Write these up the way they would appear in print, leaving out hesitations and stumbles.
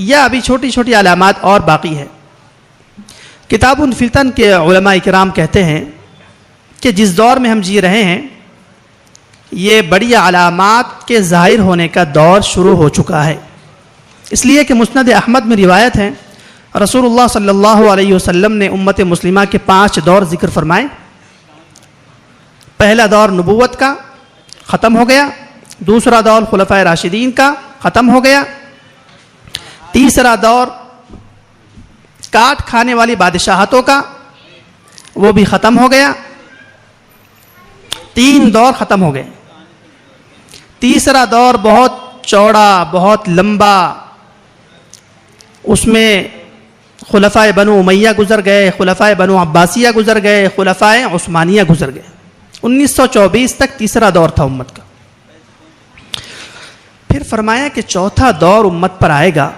یا ابھی چھوٹی چھوٹی علامات اور باقی ہے؟ کتاب الفتن کے علماء کرام کہتے ہیں کہ جس دور میں ہم جی رہے ہیں یہ بڑی علامات کے ظاہر ہونے کا دور شروع ہو چکا ہے، اس لیے کہ مسند احمد میں روایت ہے رسول اللہ صلی اللہ علیہ وسلم نے امت مسلمہ کے 5 دور ذکر فرمائے۔ پہلا دور نبوت کا ختم ہو گیا، دوسرا دور خلفائے راشدین کا ختم ہو گیا، تیسرا دور کاٹ کھانے والی بادشاہتوں کا وہ بھی ختم ہو گیا، 3 دور ختم ہو گئے۔ تیسرا دور بہت چوڑا، بہت لمبا، اس میں خلفائے بنو امیہ گزر گئے، خلفائے بنو عباسیہ گزر گئے، خلفائے عثمانیہ گزر گئے۔ 1924 تک تیسرا دور تھا امت کا۔ پھر فرمایا کہ چوتھا دور امت پر آئے گا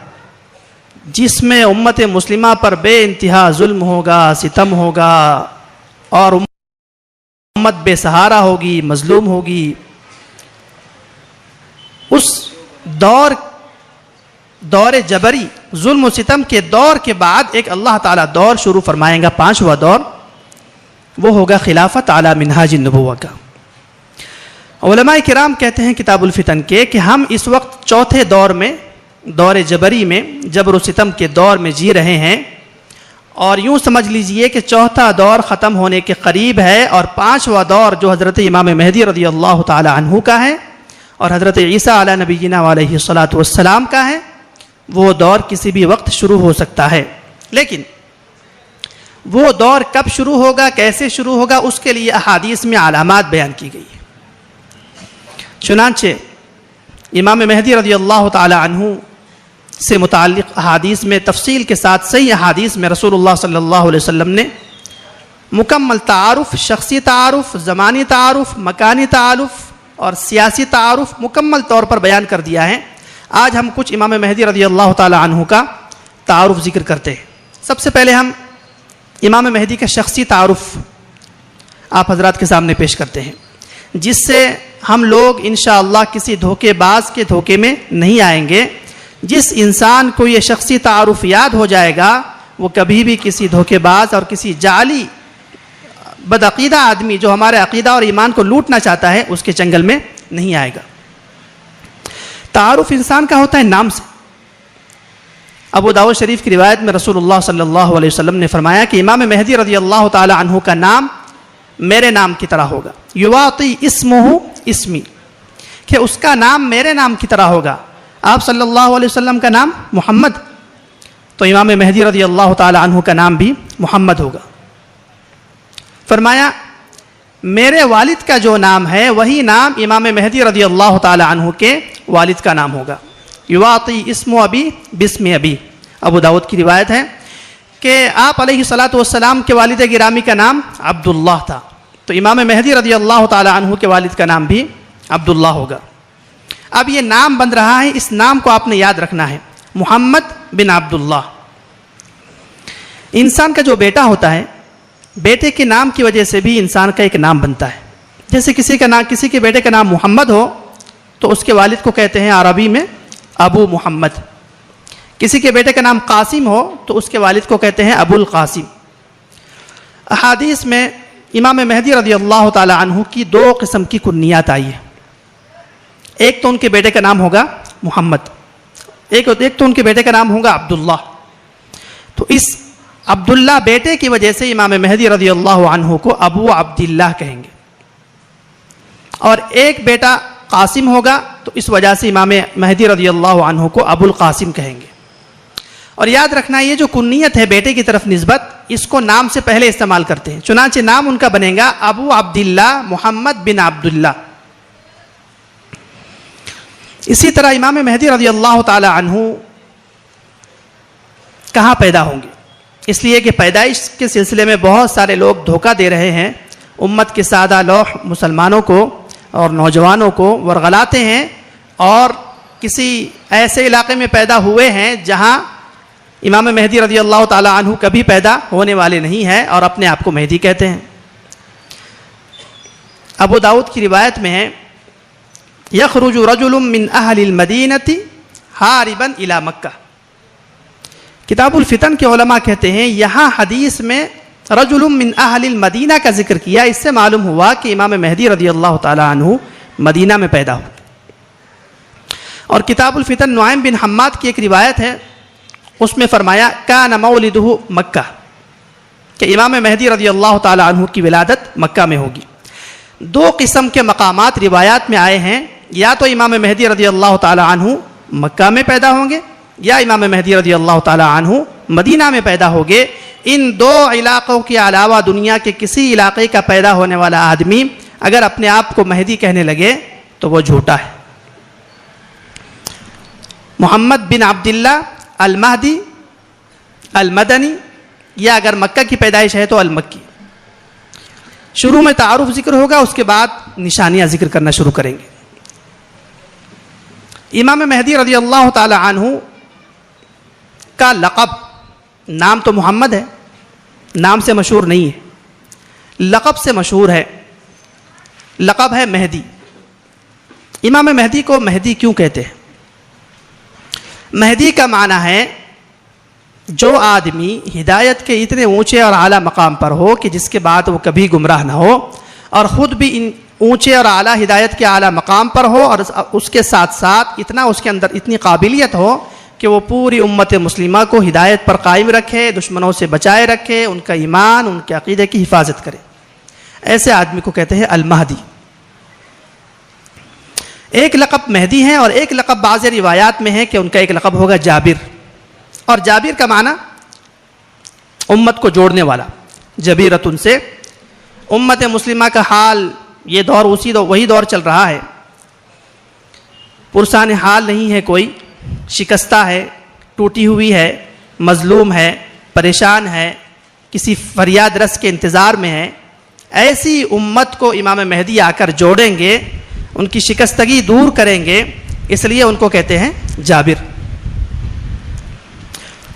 جس میں امت مسلمہ پر بے انتہا ظلم ہوگا، ستم ہوگا، اور امت بے سہارا ہوگی، مظلوم ہوگی۔ اس دور جبری ظلم و ستم کے دور کے بعد ایک اللہ تعالیٰ دور شروع فرمائیں گا، 5واں دور، وہ ہوگا خلافت علی منہاج النبوہ کا۔ علماء کرام کہتے ہیں کتاب الفتن کے کہ ہم اس وقت چوتھے دور میں، دور جبری میں، جبر و ستم کے دور میں جی رہے ہیں، اور یوں سمجھ لیجئے کہ چوتھا دور ختم ہونے کے قریب ہے، اور 5واں دور جو حضرت امام مہدی رضی اللہ تعالی عنہ کا ہے اور حضرت عیسیٰ علی نبینا علیہ الصلاۃ والسلام کا ہے، وہ دور کسی بھی وقت شروع ہو سکتا ہے۔ لیکن وہ دور کب شروع ہوگا، کیسے شروع ہوگا، اس کے لیے احادیث میں علامات بیان کی گئی ہے۔ چنانچہ امام مہدی رضی اللہ تعالی عنہ سے متعلق احادیث میں تفصیل کے ساتھ صحیح احادیث میں رسول اللہ صلی اللہ علیہ وسلم نے مکمل تعارف، شخصی تعارف، زمانی تعارف، مکانی تعارف اور سیاسی تعارف مکمل طور پر بیان کر دیا ہے۔ آج ہم کچھ امام مہدی رضی اللہ تعالی عنہ کا تعارف ذکر کرتے ہیں۔ سب سے پہلے ہم امام مہدی کا شخصی تعارف آپ حضرات کے سامنے پیش کرتے ہیں، جس سے ہم لوگ انشاءاللہ کسی دھوکے باز کے دھوکے میں نہیں آئیں گے۔ جس انسان کو یہ شخصی تعارف یاد ہو جائے گا وہ کبھی بھی کسی دھوکے باز اور کسی جعلی بدعقیدہ آدمی جو ہمارے عقیدہ اور ایمان کو لوٹنا چاہتا ہے اس کے چنگل میں نہیں آئے گا۔ تعارف انسان کا ہوتا ہے نام سے۔ ابو داؤد شریف کی روایت میں رسول اللہ صلی اللہ علیہ وسلم نے فرمایا کہ امام مہدی رضی اللہ تعالی عنہ کا نام میرے نام کی طرح ہوگا، یواطی اسمہ اسمی، کہ اس کا نام میرے نام کی طرح ہوگا۔ آپ صلی اللہ علیہ وسلم کا نام محمد، تو امام مہدی رضی اللہ تعالی عنہ کا نام بھی محمد ہوگا۔ فرمایا میرے والد کا جو نام ہے وہی نام امام مہدی رضی اللہ تعالی عنہ کے والد کا نام ہوگا۔ یواطی اسم ابی بسم ابی، ابو داؤد کی روایت ہے کہ آپ علیہ الصلاۃ والسلام کے والد گرامی کا نام عبداللہ تھا، تو امام مہدی رضی اللہ تعالی عنہ کے والد کا نام بھی عبداللہ ہوگا۔ اب یہ نام بن رہا ہے، اس نام کو آپ نے یاد رکھنا ہے، محمد بن عبداللہ۔ انسان کا جو بیٹا ہوتا ہے، بیٹے کے نام کی وجہ سے بھی انسان کا ایک نام بنتا ہے۔ جیسے کسی کے بیٹے کا نام محمد ہو تو اس کے والد کو کہتے ہیں عربی میں ابو محمد۔ کسی کے بیٹے کا نام قاسم ہو تو اس کے والد کو کہتے ہیں ابو القاسم۔ احادیث میں امام مہدی رضی اللہ تعالی عنہ کی 2 قسم کی کنیات آئی ہیں۔ ایک تو ان کے بیٹے کا نام ہوگا محمد، ایک تو ان کے بیٹے کا نام ہوگا عبداللہ۔ تو اس عبداللہ بیٹے کی وجہ سے امام مہدی رضی اللہ عنہ کو ابو عبداللہ کہیں گے، اور ایک بیٹا قاسم ہوگا تو اس وجہ سے امام مہدی رضی اللہ عنہ کو ابو القاسم کہیں گے۔ اور یاد رکھنا یہ جو کنیت ہے بیٹے کی طرف نسبت، اس کو نام سے پہلے استعمال کرتے ہیں، چنانچہ نام ان کا بنے گا ابو عبداللہ محمد بن عبداللہ۔ اسی طرح امام مہدی رضی اللہ تعالی عنہ کہاں پیدا ہوں گے؟ اس لیے کہ پیدائش کے سلسلے میں بہت سارے لوگ دھوکہ دے رہے ہیں، امت کے سادہ لوح مسلمانوں کو اور نوجوانوں کو ورغلاتے ہیں، اور کسی ایسے علاقے میں پیدا ہوئے ہیں جہاں امام مہدی رضی اللہ تعالی عنہ کبھی پیدا ہونے والے نہیں ہیں اور اپنے آپ کو مہدی کہتے ہیں۔ ابو داؤد کی روایت میں ہے یخرج رجل من اہل المدینہ حاربا الی مکہ، کتاب الفتن کے علماء کہتے ہیں یہاں حدیث میں رجل من اہل المدینہ کا ذکر کیا، اس سے معلوم ہوا کہ امام مہدی رضی اللہ تعالی عنہ مدینہ میں پیدا ہو. اور کتاب الفتن نعیم بن حماد کی ایک روایت ہے، اس میں فرمایا کان مولدہ مکہ، کہ امام مہدی رضی اللہ تعالی عنہ کی ولادت مکہ میں ہوگی. دو قسم کے مقامات روایات میں آئے ہیں، یا تو امام مہدی رضی اللہ تعالی عنہ مکہ میں پیدا ہوں گے یا امام مہدی رضی اللہ تعالی عنہ مدینہ میں پیدا ہوگے. ان دو علاقوں کے علاوہ دنیا کے کسی علاقے کا پیدا ہونے والا آدمی اگر اپنے آپ کو مہدی کہنے لگے تو وہ جھوٹا ہے. محمد بن عبداللہ المہدی المدنی، یا اگر مکہ کی پیدائش ہے تو المکی. شروع میں تعارف ذکر ہوگا، اس کے بعد نشانیاں ذکر کرنا شروع کریں گے. امام مہدی رضی اللہ تعالی عنہ کا لقب، نام تو محمد ہے، نام سے مشہور نہیں ہے، لقب سے مشہور ہے. لقب ہے مہدی. امام مہدی کو مہدی کیوں کہتے ہیں؟ مہدی کا معنی ہے جو آدمی ہدایت کے اتنے اونچے اور اعلیٰ مقام پر ہو کہ جس کے بعد وہ کبھی گمراہ نہ ہو، اور خود بھی ان اونچے اور اعلیٰ ہدایت کے اعلیٰ مقام پر ہو، اور اس کے ساتھ ساتھ اتنا اس کے اندر اتنی قابلیت ہو کہ وہ پوری امت مسلمہ کو ہدایت پر قائم رکھے، دشمنوں سے بچائے رکھے، ان کا ایمان، ان کے عقیدے کی حفاظت کرے. ایسے آدمی کو کہتے ہیں المہدی. ایک لقب مہدی ہے، اور ایک لقب بعض روایات میں ہے کہ ان کا ایک لقب ہوگا جابر. اور جابر کا معنی امت کو جوڑنے والا، جبیرتن سے. امت مسلمہ کا حال یہ دور وہی دور چل رہا ہے، پرسان حال نہیں ہے، کوئی شکستہ ہے، ٹوٹی ہوئی ہے، مظلوم ہے، پریشان ہے، کسی فریاد رس کے انتظار میں ہے. ایسی امت کو امام مہدی آ کر جوڑیں گے، ان کی شکستگی دور کریں گے، اس لیے ان کو کہتے ہیں جابر.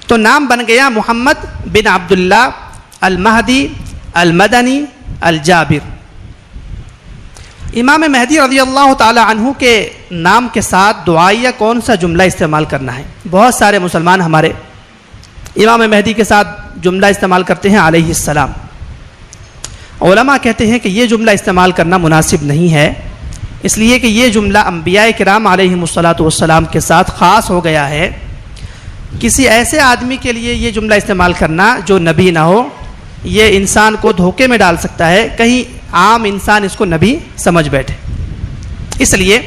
تو نام بن گیا محمد بن عبداللہ المہدی المدنی الجابر. امام مہدی رضی اللہ تعالی عنہ کے نام کے ساتھ دعائیہ کون سا جملہ استعمال کرنا ہے؟ بہت سارے مسلمان ہمارے امام مہدی کے ساتھ جملہ استعمال کرتے ہیں علیہ السلام. علماء کہتے ہیں کہ یہ جملہ استعمال کرنا مناسب نہیں ہے، اس لیے کہ یہ جملہ انبیاء کرام علیہم الصلاۃ والسلام کے ساتھ خاص ہو گیا ہے. کسی ایسے آدمی کے لیے یہ جملہ استعمال کرنا جو نبی نہ ہو، یہ انسان کو دھوکے میں ڈال سکتا ہے، کہیں عام انسان اس کو نبی سمجھ بیٹھے. اس لیے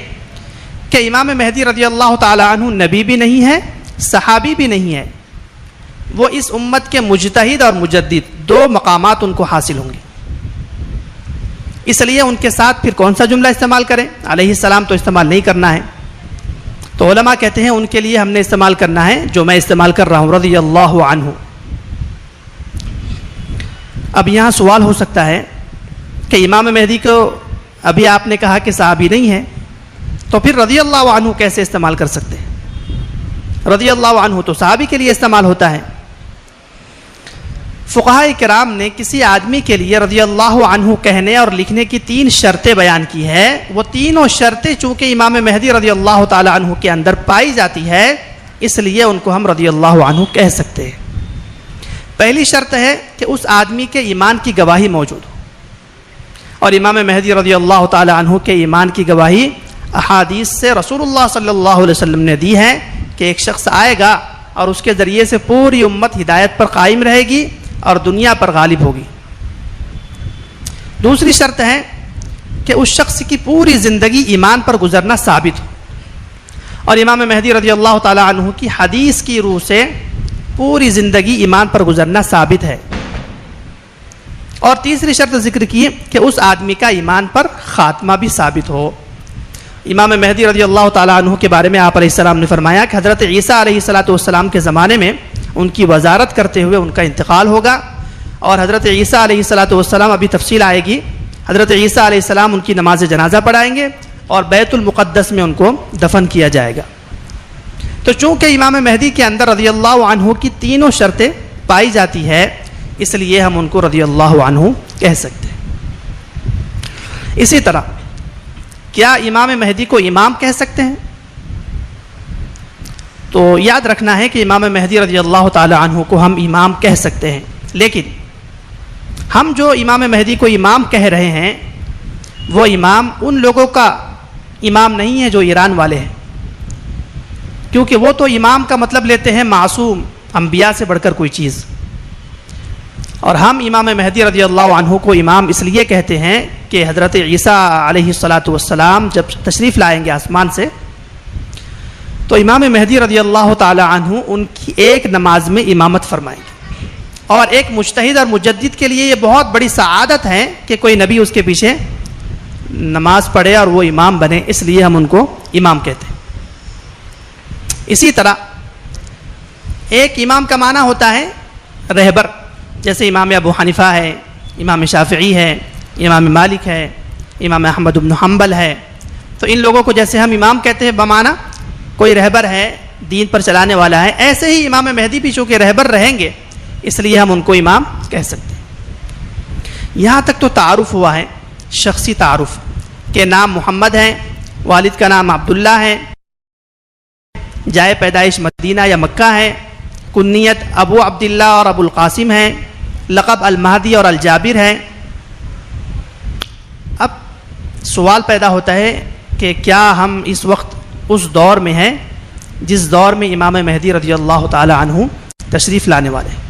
کہ امام مہدی رضی اللہ تعالی عنہ نبی بھی نہیں ہے، صحابی بھی نہیں ہے، وہ اس امت کے مجتہد اور مجدد، دو مقامات ان کو حاصل ہوں گے. اس لیے ان کے ساتھ پھر کون سا جملہ استعمال کریں؟ علیہ السلام تو استعمال نہیں کرنا ہے. تو علماء کہتے ہیں ان کے لیے ہم نے استعمال کرنا ہے جو میں استعمال کر رہا ہوں، رضی اللہ عنہ. اب یہاں سوال ہو سکتا ہے کہ امام مہدی کو ابھی آپ نے کہا کہ صحابی نہیں ہے، تو پھر رضی اللہ عنہ کیسے استعمال کر سکتے ہیں؟ رضی اللہ عنہ تو صحابی کے لیے استعمال ہوتا ہے. فقہاء کرام نے کسی آدمی کے لیے رضی اللہ عنہ کہنے اور لکھنے کی 3 شرطیں بیان کی ہے. وہ تینوں شرطیں چونکہ امام مہدی رضی اللہ تعالی عنہ کے اندر پائی جاتی ہے، اس لیے ان کو ہم رضی اللہ عنہ کہہ سکتے ہیں. پہلی شرط ہے کہ اس آدمی کے ایمان کی گواہی موجود ہو، اور امام مہدی رضی اللہ تعالی عنہ کے ایمان کی گواہی احادیث سے رسول اللہ صلی اللہ علیہ وسلم نے دی ہے کہ ایک شخص آئے گا اور اس کے ذریعے سے پوری امت ہدایت پر قائم رہے گی اور دنیا پر غالب ہوگی. دوسری شرط ہے کہ اس شخص کی پوری زندگی ایمان پر گزرنا ثابت ہو، اور امام مہدی رضی اللہ تعالی عنہ کی حدیث کی روح سے پوری زندگی ایمان پر گزرنا ثابت ہے. اور تیسری شرط ذکر کی کہ اس آدمی کا ایمان پر خاتمہ بھی ثابت ہو. امام مہدی رضی اللہ تعالی عنہ کے بارے میں آپ علیہ السلام نے فرمایا کہ حضرت عیسیٰ علیہ السلام کے زمانے میں ان کی وزارت کرتے ہوئے ان کا انتقال ہوگا، اور حضرت عیسیٰ علیہ السلام ابھی تفصیل آئے گی، حضرت عیسیٰ علیہ السلام ان کی نماز جنازہ پڑھائیں گے اور بیت المقدس میں ان کو دفن کیا جائے گا. تو چونکہ امام مہدی کے اندر رضی اللہ عنہ کی تینوں شرطیں پائی جاتی ہے، اس لیے ہم ان کو رضی اللہ عنہ کہہ سکتے ہیں. اسی طرح کیا امام مہدی کو امام کہہ سکتے ہیں؟ تو یاد رکھنا ہے کہ امام مہدی رضی اللہ تعالی عنہ کو ہم امام کہہ سکتے ہیں، لیکن ہم جو امام مہدی کو امام کہہ رہے ہیں وہ امام ان لوگوں کا امام نہیں ہے جو ایران والے ہیں، کیونکہ وہ تو امام کا مطلب لیتے ہیں معصوم، انبیاء سے بڑھ کر کوئی چیز، اور ہم امام مہدی رضی اللہ عنہ کو امام اس لیے کہتے ہیں کہ حضرت عیسیٰ علیہ الصلاۃ والسلام جب تشریف لائیں گے آسمان سے تو امام مہدی رضی اللہ تعالی عنہ ان کی ایک نماز میں امامت فرمائیں گے، اور ایک مجتہد اور مجدد کے لیے یہ بہت بڑی سعادت ہے کہ کوئی نبی اس کے پیچھے نماز پڑھے اور وہ امام بنے، اس لیے ہم ان کو امام کہتے ہیں۔ اسی طرح ایک امام کا معنی ہوتا ہے رہبر، جیسے امام ابو حنیفہ ہے، امام شافعی ہے، امام مالک ہے، امام احمد بن حنبل ہے، تو ان لوگوں کو جیسے ہم امام کہتے ہیں بمعنی کوئی رہبر ہے، دین پر چلانے والا ہے، ایسے ہی امام مہدی بھی چونکہ رہبر رہیں گے اس لیے ہم ان کو امام کہہ سکتے ہیں۔ یہاں تک تو تعارف ہوا ہے، شخصی تعارف، کہ نام محمد ہے، والد کا نام عبداللہ ہے، جائے پیدائش مدینہ یا مکہ ہے، کنیت ابو عبداللہ اور ابو القاسم ہے، لقب المہدی اور الجابر ہے۔ اب سوال پیدا ہوتا ہے کہ کیا ہم اس وقت اس دور میں ہیں جس دور میں امام مہدی رضی اللہ تعالی عنہ تشریف لانے والے ہیں؟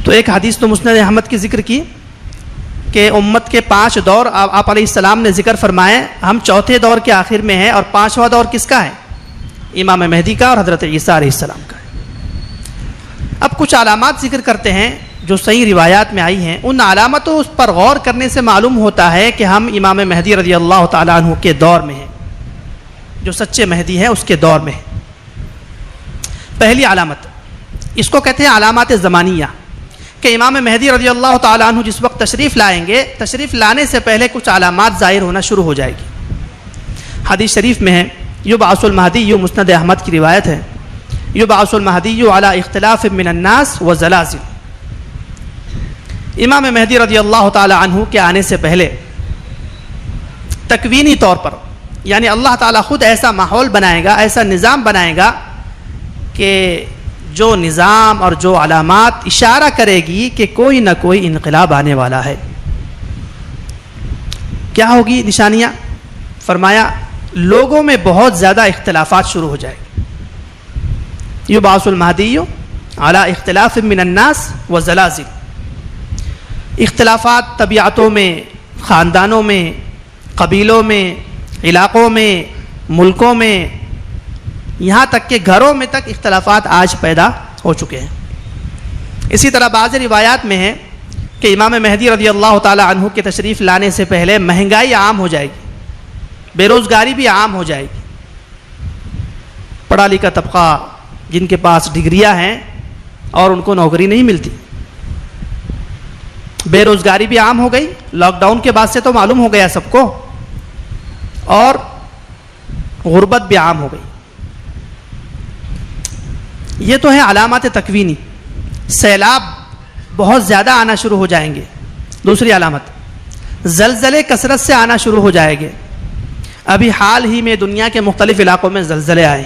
تو ایک حدیث تو مسند احمد کی ذکر کی کہ امت کے 5 دور آپ علیہ السلام نے ذکر فرمائے، ہم چوتھے دور کے آخر میں ہیں، اور 5واں دور کس کا ہے؟ امام مہدی کا اور حضرت عیسیٰ علیہ السلام کا ہے۔ اب کچھ علامات ذکر کرتے ہیں جو صحیح روایات میں آئی ہیں، ان علامتوں پر غور کرنے سے معلوم ہوتا ہے کہ ہم امام مہدی رضی اللہ تعالیٰ عنہ کے دور میں ہیں، جو سچے مہدی ہیں اس کے دور میں ہیں۔ پہلی علامت، اس کو کہتے ہیں علامات زمانیہ، کہ امام مہدی رضی اللہ تعالیٰ عنہ جس وقت تشریف لائیں گے، تشریف لانے سے پہلے کچھ علامات ظاہر ہونا شروع ہو جائے گی۔ حدیث شریف میں ہے یبعث المہدی، مسند احمد کی روایت ہے، یبعث المہدی علی اختلاف من الناس وزلازل، امام مہدی رضی اللہ تعالی عنہ کے آنے سے پہلے تکوینی طور پر، یعنی اللہ تعالیٰ خود ایسا ماحول بنائے گا، ایسا نظام بنائے گا کہ جو نظام اور جو علامات اشارہ کرے گی کہ کوئی نہ کوئی انقلاب آنے والا ہے۔ کیا ہوگی نشانیاں؟ فرمایا لوگوں میں بہت زیادہ اختلافات شروع ہو جائے گی۔ یبعث المہدی علی اختلاف من الناس وزلازل، اختلافات طبیعتوں میں، خاندانوں میں، قبیلوں میں، علاقوں میں، ملکوں میں، یہاں تک کہ گھروں میں تک اختلافات آج پیدا ہو چکے ہیں۔ اسی طرح بعض روایات میں ہے کہ امام مہدی رضی اللہ تعالی عنہ کے تشریف لانے سے پہلے مہنگائی عام ہو جائے گی، بے روزگاری بھی عام ہو جائے گی۔ پڑھا لکھا طبقہ جن کے پاس ڈگریاں ہیں اور ان کو نوکری نہیں ملتی، بے روزگاری بھی عام ہو گئی، لاک ڈاؤن کے بعد سے تو معلوم ہو گیا سب کو، اور غربت بھی عام ہو گئی۔ یہ تو ہے علامات تکوینی۔ سیلاب بہت زیادہ آنا شروع ہو جائیں گے۔ دوسری علامت، زلزلے کثرت سے آنا شروع ہو جائیں گے۔ ابھی حال ہی میں دنیا کے مختلف علاقوں میں زلزلے آئے،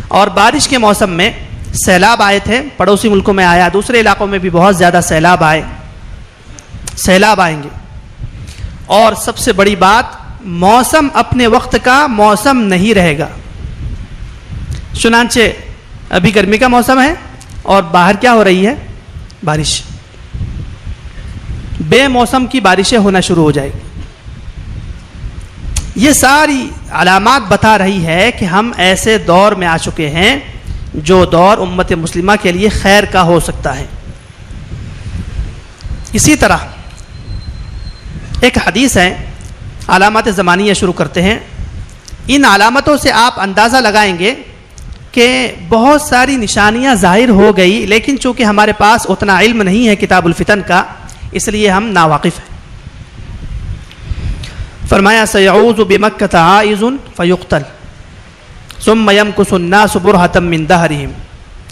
اور بارش کے موسم میں سیلاب آئے تھے، پڑوسی ملکوں میں آیا، دوسرے علاقوں میں بھی بہت زیادہ سیلاب آئے، سیلاب آئیں گے۔ اور سب سے بڑی بات، موسم اپنے وقت کا موسم نہیں رہے گا۔ چنانچہ ابھی گرمی کا موسم ہے اور باہر کیا ہو رہی ہے؟ بارش، بے موسم کی بارشیں ہونا شروع ہو جائے گی۔ یہ ساری علامات بتا رہی ہے کہ ہم ایسے دور میں آ چکے ہیں جو دور امت مسلمہ کے لیے خیر کا ہو سکتا ہے۔ اسی طرح ایک حدیث ہے، علامات زمانیہ شروع کرتے ہیں۔ ان علامتوں سے آپ اندازہ لگائیں گے کہ بہت ساری نشانیاں ظاہر ہو گئی، لیکن چونکہ ہمارے پاس اتنا علم نہیں ہے کتاب الفتن کا، اس لیے ہم ناواقف ہیں۔ فرمایا سیعوذ بمکۃ عائذ فیقتل ثم یمکث الناس برہۃ من دہرہم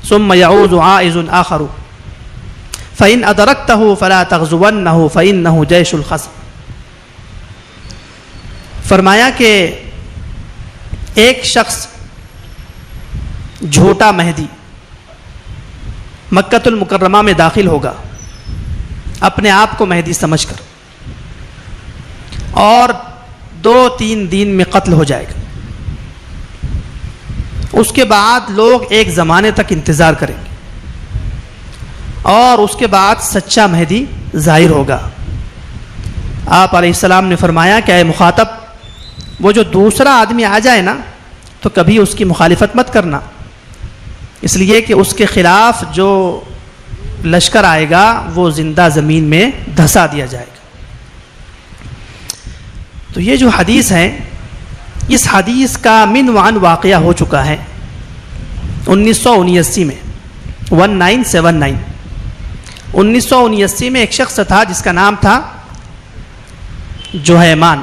ثم یعوذ عائذ آخر فإن أدرکتہ فلا تغزونہ فإنہ جیش الخصم۔ فرمایا کہ ایک شخص جھوٹا مہدی مکۃ المکرمہ میں داخل ہوگا اپنے آپ کو مہدی سمجھ کر، اور 2-3 دن میں قتل ہو جائے گا۔ اس کے بعد لوگ ایک زمانے تک انتظار کریں گے، اور اس کے بعد سچا مہدی ظاہر ہوگا۔ آپ علیہ السلام نے فرمایا کہ اے مخاطب، وہ جو دوسرا آدمی آ جائے نا تو کبھی اس کی مخالفت مت کرنا، اس لیے کہ اس کے خلاف جو لشکر آئے گا وہ زندہ زمین میں دھسا دیا جائے گا۔ تو یہ جو حدیث ہے، اس حدیث کا من وعن واقعہ ہو چکا ہے 1979 میں، 1979 1979 میں ایک شخص تھا جس کا نام تھا جوہیمان،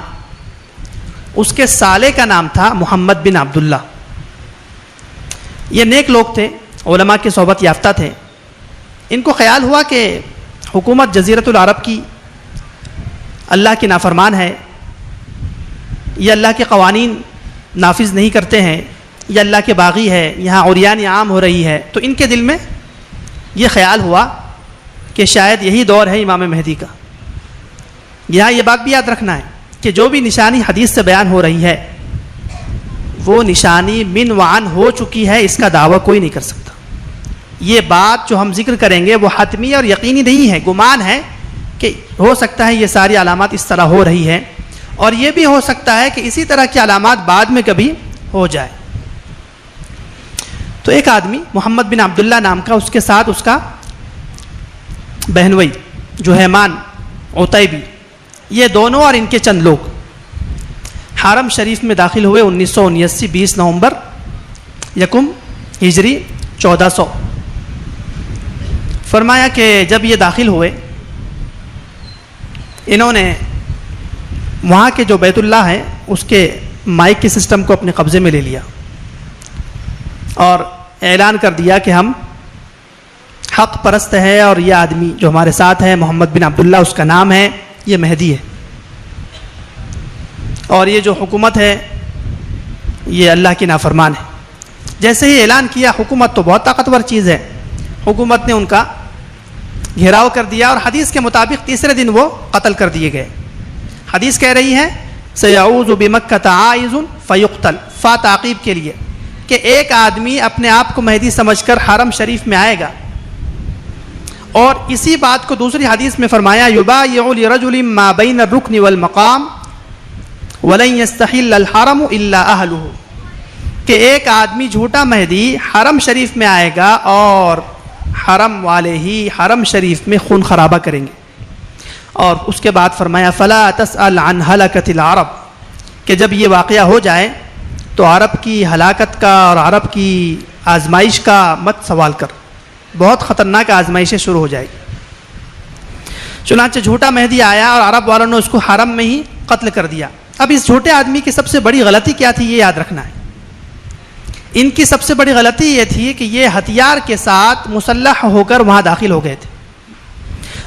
اس کے سالے کا نام تھا محمد بن عبداللہ۔ یہ نیک لوگ تھے، علماء کی صحبت یافتہ تھے۔ ان کو خیال ہوا کہ حکومت جزیرۃ العرب کی اللہ کی نافرمان ہے، یہ اللہ کے قوانین نافذ نہیں کرتے ہیں، یہ اللہ کے باغی ہے، یہاں عریانی عام ہو رہی ہے۔ تو ان کے دل میں یہ خیال ہوا کہ شاید یہی دور ہے امام مہدی کا۔ یہاں یہ بات بھی یاد رکھنا ہے کہ جو بھی نشانی حدیث سے بیان ہو رہی ہے وہ نشانی من وعن ہو چکی ہے، اس کا دعویٰ کوئی نہیں کر سکتا۔ یہ بات جو ہم ذکر کریں گے وہ حتمی اور یقینی نہیں ہے، گمان ہے کہ ہو سکتا ہے یہ ساری علامات اس طرح ہو رہی ہے، اور یہ بھی ہو سکتا ہے کہ اسی طرح کی علامات بعد میں کبھی ہو جائے۔ تو ایک آدمی محمد بن عبداللہ نام کا، اس کے ساتھ اس کا بہنوئی جوہیمان عتیبی، یہ دونوں اور ان کے چند لوگ حرم شریف میں داخل ہوئے 1979 20 نومبر یکم ہجری 1400۔ فرمایا کہ جب یہ داخل ہوئے، انہوں نے وہاں کے جو بیت اللہ ہے اس کے مائک کے سسٹم کو اپنے قبضے میں لے لیا اور اعلان کر دیا کہ ہم حق پرست ہے، اور یہ آدمی جو ہمارے ساتھ ہے محمد بن عبداللہ، اس کا نام ہے، یہ مہدی ہے، اور یہ جو حکومت ہے یہ اللہ کی نافرمان ہے۔ جیسے ہی اعلان کیا، حکومت تو بہت طاقتور چیز ہے، حکومت نے ان کا گھیراؤ کر دیا، اور حدیث کے مطابق تیسرے دن وہ قتل کر دیے گئے۔ حدیث کہہ رہی ہے سیعوذ بمکۃ عائذ فیقتل، فا تعقیب کے لیے کہ ایک آدمی اپنے آپ کو مہدی سمجھ کر حرم شریف میں آئے گا، اور اسی بات کو دوسری حدیث میں فرمایا یبایع لرجل ما بین الرکن والمقام ولن یستحل الحرم الا اہلہ، کہ ایک آدمی جھوٹا مہدی حرم شریف میں آئے گا اور حرم والے ہی حرم شریف میں خون خرابہ کریں گے۔ اور اس کے بعد فرمایا فلا تسأل عن ہلاکت العرب، کہ جب یہ واقعہ ہو جائے تو عرب کی ہلاکت کا اور عرب کی آزمائش کا مت سوال کر، بہت خطرناک آزمائشیں شروع ہو جائے گی۔ چنانچہ جھوٹا مہدی آیا اور عرب والوں نے اس کو حرم میں ہی قتل کر دیا۔ اب اس جھوٹے آدمی کی سب سے بڑی غلطی کیا تھی، یہ یاد رکھنا ہے۔ ان کی سب سے بڑی غلطی یہ تھی کہ یہ ہتھیار کے ساتھ مسلح ہو کر وہاں داخل ہو گئے تھے،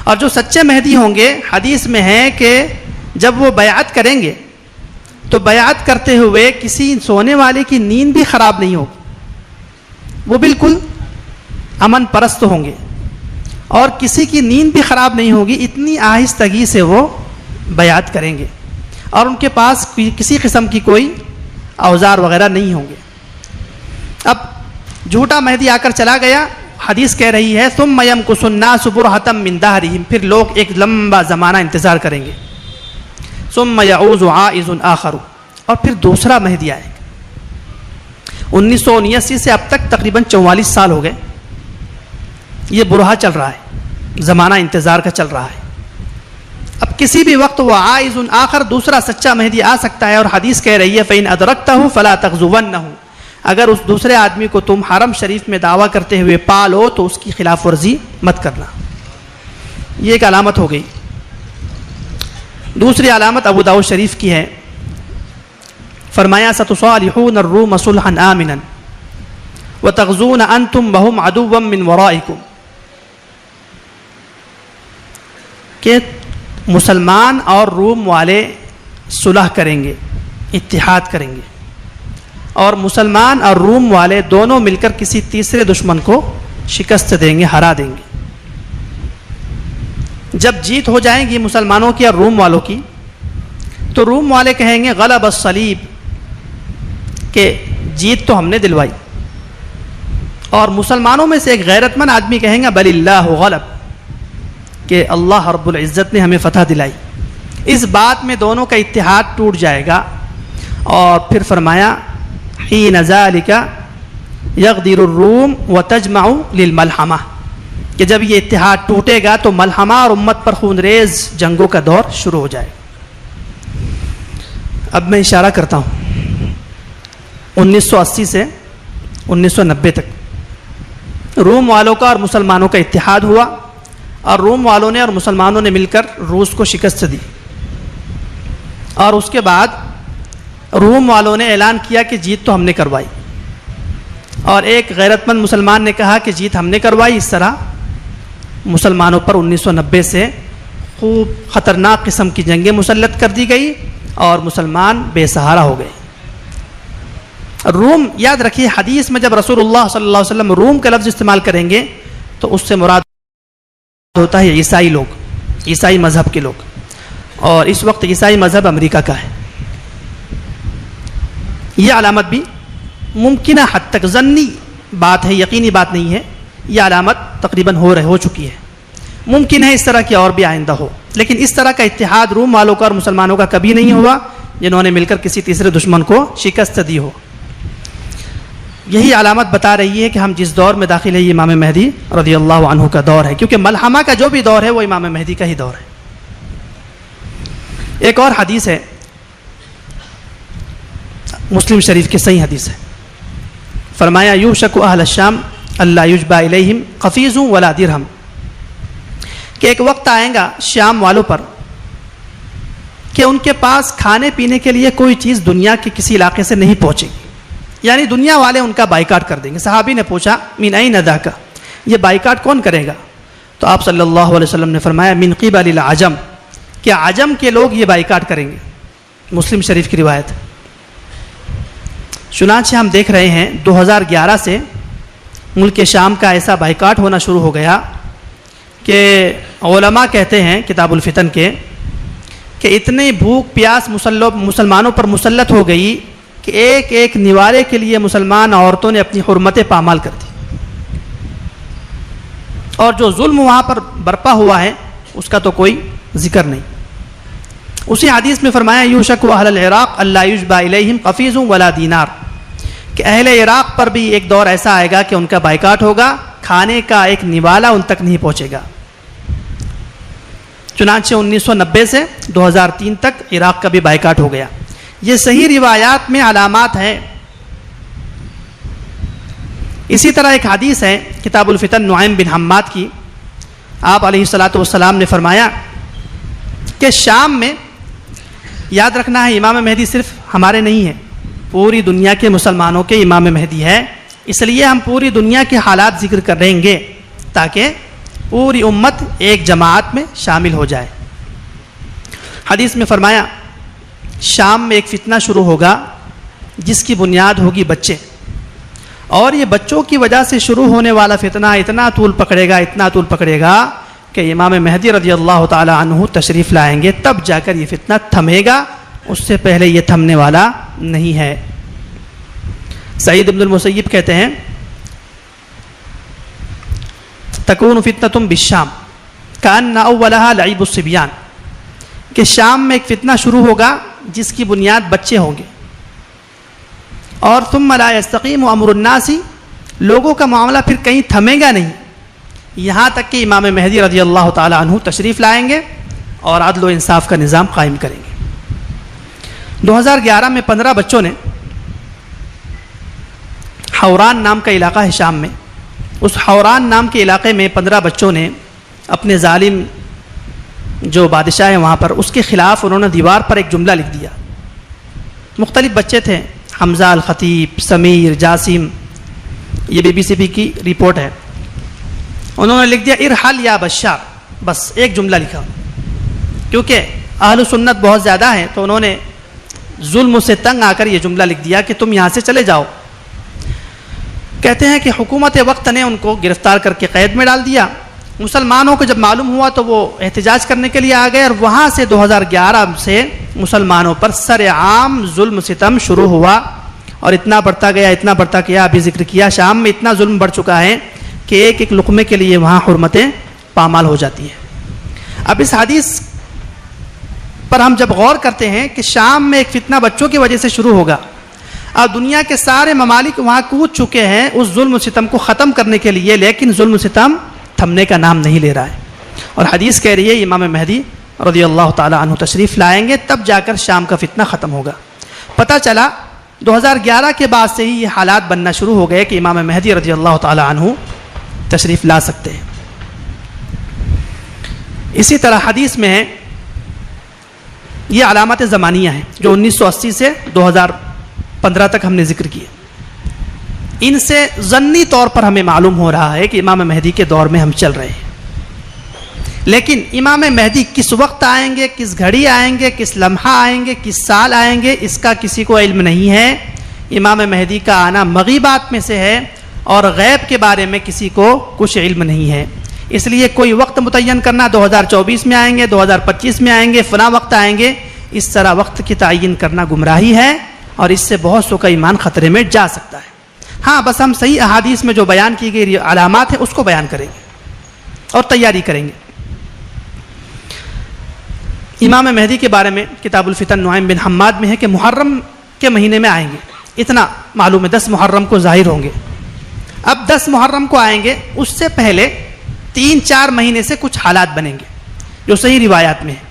اور جو سچے مہدی ہوں گے حدیث میں ہے کہ جب وہ بیعت کریں گے تو بیعت کرتے ہوئے کسی سونے والے کی نیند بھی خراب نہیں ہوگی، وہ بالکل امن پرست ہوں گے اور کسی کی نیند بھی خراب نہیں ہوگی، اتنی آہستگی سے وہ بیعت کریں گے، اور ان کے پاس کسی قسم کی کوئی اوزار وغیرہ نہیں ہوں گے۔ اب جھوٹا مہدی آ کر چلا گیا، حدیث کہہ رہی ہے ثم یمکث الناس برہۃ من دہرہم، پھر لوگ ایک لمبا زمانہ انتظار کریں گے، ثم یعوذ عائذ آخر، اور پھر دوسرا مہدی آئے گا۔ 1979 سے اب تک تقریباً 44 سال ہو گئے، یہ برہا چل رہا ہے، زمانہ انتظار کا چل رہا ہے۔ اب کسی بھی وقت وہ عائذ آخر دوسرا سچا مہدی آ سکتا ہے، اور حدیث کہہ رہی ہے فإن أدركته فلا تغزونہ، اگر اس دوسرے آدمی کو تم حرم شریف میں دعویٰ کرتے ہوئے پالو تو اس کی خلاف ورزی مت کرنا۔ یہ ایک علامت ہو گئی۔ دوسری علامت ابو داؤد شریف کی ہے، فرمایا ستصالحون الروم صلحا آمنا وتغزون انتم وهم عدوا من ورائکم، کہ مسلمان اور روم والے صلح کریں گے، اتحاد کریں گے، اور مسلمان اور روم والے دونوں مل کر کسی تیسرے دشمن کو شکست دیں گے، ہرا دیں گے۔ جب جیت ہو جائیں گی مسلمانوں کی اور روم والوں کی، تو روم والے کہیں گے غلب الصلیب، کہ جیت تو ہم نے دلوائی، اور مسلمانوں میں سے ایک غیرت مند آدمی کہیں گا بل اللہ غلب، کہ اللہ رب العزت نے ہمیں فتح دلائی۔ اس بات میں دونوں کا اتحاد ٹوٹ جائے گا، اور پھر فرمایا حین ذالک یغدر الروم وتجمع للملحمہ، کہ جب یہ اتحاد ٹوٹے گا تو ملحمہ اور امت پر خون ریز جنگوں کا دور شروع ہو جائے۔ اب میں اشارہ کرتا ہوں 1980 سے 1990 تک روم والوں کا اور مسلمانوں کا اتحاد ہوا، اور روم والوں نے اور مسلمانوں نے مل کر روس کو شکست دی، اور اس کے بعد روم والوں نے اعلان کیا کہ جیت تو ہم نے کروائی، اور ایک غیرت مند مسلمان نے کہا کہ جیت ہم نے کروائی۔ اس طرح مسلمانوں پر 1990 سے خوب خطرناک قسم کی جنگیں مسلط کر دی گئی، اور مسلمان بے سہارا ہو گئے۔ روم، یاد رکھیے حدیث میں جب رسول اللہ صلی اللہ علیہ وسلم روم کا لفظ استعمال کریں گے تو اس سے مراد ہوتا ہے عیسائی لوگ، عیسائی مذہب کے لوگ، اور اس وقت عیسائی مذہب امریکہ کا ہے۔ یہ علامت بھی ممکنہ حد تک ظنی بات ہے، یقینی بات نہیں ہے، یہ علامت تقریباً ہو چکی ہے۔ ممکن ہے اس طرح کی اور بھی آئندہ ہو، لیکن اس طرح کا اتحاد روم والوں کا اور مسلمانوں کا کبھی نہیں ہوا جنہوں نے مل کر کسی تیسرے دشمن کو شکست دی ہو۔ یہی علامت بتا رہی ہے کہ ہم جس دور میں داخل ہیں یہ امام مہدی رضی اللہ عنہ کا دور ہے، کیونکہ ملحمہ کا جو بھی دور ہے وہ امام مہدی کا ہی دور ہے۔ ایک اور حدیث ہے، مسلم شریف کی صحیح حدیث ہے، فرمایا یوشک اہل الشام اللہ یجبا الیہم قفیز ولا درہم، کہ ایک وقت آئے گا شام والوں پر کہ ان کے پاس کھانے پینے کے لیے کوئی چیز دنیا کے کسی علاقے سے نہیں پہنچے گی، یعنی دنیا والے ان کا بائیکاٹ کر دیں گے۔ صحابی نے پوچھا من این ذاک، یہ بائیکاٹ کون کرے گا؟ تو آپ صلی اللہ علیہ وسلم نے فرمایا من قبل العجم، کہ عجم کے لوگ یہ بائیکاٹ کریں گے۔ مسلم شریف کی روایت۔ چنانچہ ہم دیکھ رہے ہیں 2011 سے ملک شام کا ایسا بائیکاٹ ہونا شروع ہو گیا کہ علماء کہتے ہیں کتاب الفتن کے کہ اتنی بھوک پیاس مسلمانوں پر مسلط ہو گئی کہ ایک ایک نوالے کے لیے مسلمان عورتوں نے اپنی حرمتیں پامال کر دی، اور جو ظلم وہاں پر برپا ہوا ہے اس کا تو کوئی ذکر نہیں۔ اسی حدیث میں فرمایا یوشک اہل العراق اللہ یجبا الیہم قفیز ولا دینار، کہ اہل عراق پر بھی ایک دور ایسا آئے گا کہ ان کا بائیکاٹ ہوگا، کھانے کا ایک نوالا ان تک نہیں پہنچے گا۔ چنانچہ 1990 سے 2003 تک عراق کا بھی بائیکاٹ ہو گیا۔ یہ صحیح روایات میں علامات ہیں۔ اسی طرح ایک حدیث ہے کتاب الفتن نعیم بن حماد کی، آپ علیہ الصلاۃ والسلام نے فرمایا کہ شام میں، یاد رکھنا ہے امام مہدی صرف ہمارے نہیں ہیں، پوری دنیا کے مسلمانوں کے امام مہدی ہے، اس لیے ہم پوری دنیا کے حالات ذکر کریں گے تاکہ پوری امت ایک جماعت میں شامل ہو جائے۔ حدیث میں فرمایا شام میں ایک فتنہ شروع ہوگا جس کی بنیاد ہوگی بچے، اور یہ بچوں کی وجہ سے شروع ہونے والا فتنہ اتنا طول پکڑے گا کہ امام مہدی رضی اللہ تعالی عنہ تشریف لائیں گے، تب جا کر یہ فتنہ تھمے گا، اس سے پہلے یہ تھمنے والا نہیں ہے۔ سعید بن المسیب کہتے ہیں تکون فتنۃ بالشام کأن اولھا لعب الصبیان، کہ شام میں ایک فتنہ شروع ہوگا جس کی بنیاد بچے ہوں گے، اور ثم لا یستقیم امر الناس، لوگوں کا معاملہ پھر کہیں تھمے گا نہیں، یہاں تک کہ امام مہدی رضی اللہ تعالی عنہ تشریف لائیں گے اور عدل و انصاف کا نظام قائم کریں گے۔ 2011 میں 15 بچوں نے، حوران نام کا علاقہ ہے شام میں، اس حوران نام کے علاقے میں 15 بچوں نے اپنے ظالم جو بادشاہ ہیں وہاں پر، اس کے خلاف انہوں نے دیوار پر ایک جملہ لکھ دیا۔ مختلف بچے تھے، حمزہ، الخطیب، سمیر، جاسم، یہ BBC کی رپورٹ ہے۔ انہوں نے لکھ دیا ارحل یا بشار، بس ایک جملہ لکھا، کیونکہ اہل سنت بہت زیادہ ہیں تو انہوں نے ظلم سے تنگ آ کر یہ جملہ لکھ دیا کہ تم یہاں سے چلے جاؤ. کہتے ہیں کہ حکومت وقت نے ان کو گرفتار کر کے قید میں ڈال دیا. مسلمانوں کو جب معلوم ہوا تو وہ احتجاج کرنے کے لیے آ گئے، اور وہاں سے 2011 سے مسلمانوں پر سر عام ظلم ستم شروع ہوا، اور اتنا بڑھتا گیا. ابھی ذکر کیا شام میں اتنا ظلم بڑھ چکا ہے کہ ایک ایک لقمے کے لیے وہاں حرمتیں پامال ہو جاتی ہیں. اب اس حدیث پر ہم جب غور کرتے ہیں کہ شام میں ایک فتنہ بچوں کی وجہ سے شروع ہوگا، اب دنیا کے سارے ممالک وہاں کود چکے ہیں اس ظلم و ستم کو ختم کرنے کے لیے، لیکن ظلم و ستم تھمنے کا نام نہیں لے رہا ہے. اور حدیث کہہ رہی ہے امام مہدی رضی اللہ تعالی عنہ تشریف لائیں گے، تب جا کر شام کا فتنہ ختم ہوگا. پتہ چلا 2011 کے بعد سے ہی یہ حالات بننا شروع ہو گئے کہ امام مہدی رضی اللہ تعالی عنہ تشریف لا سکتے ہیں. اسی طرح حدیث میں ہے، یہ علامات زمانیہ ہیں جو 1980 سے 2015 تک ہم نے ذکر کیے. ان سے ظنی طور پر ہمیں معلوم ہو رہا ہے کہ امام مہدی کے دور میں ہم چل رہے ہیں، لیکن امام مہدی کس وقت آئیں گے، کس گھڑی آئیں گے، کس لمحہ آئیں گے، کس سال آئیں گے، اس کا کسی کو علم نہیں ہے. امام مہدی کا آنا مغیبات میں سے ہے، اور غیب کے بارے میں کسی کو کچھ علم نہیں ہے. اس لیے کوئی وقت متعین کرنا 2024 میں آئیں گے، 2025 میں آئیں گے، فلاں وقت آئیں گے، اس طرح وقت کی تعین کرنا گمراہی ہے، اور اس سے بہت سو کا ایمان خطرے میں جا سکتا ہے. ہاں بس ہم صحیح احادیث میں جو بیان کی گئی علامات ہیں اس کو بیان کریں گے اور تیاری کریں گے. امام مہدی کے بارے میں کتاب الفتن نعیم بن حماد میں ہے کہ محرم کے مہینے میں آئیں گے، اتنا معلوم ہے. 10 محرم کو ظاہر ہوں گے. اب 10 محرم کو آئیں گے، اس سے پہلے 3-4 مہینے سے کچھ حالات بنیں گے جو صحیح روایات میں ہیں.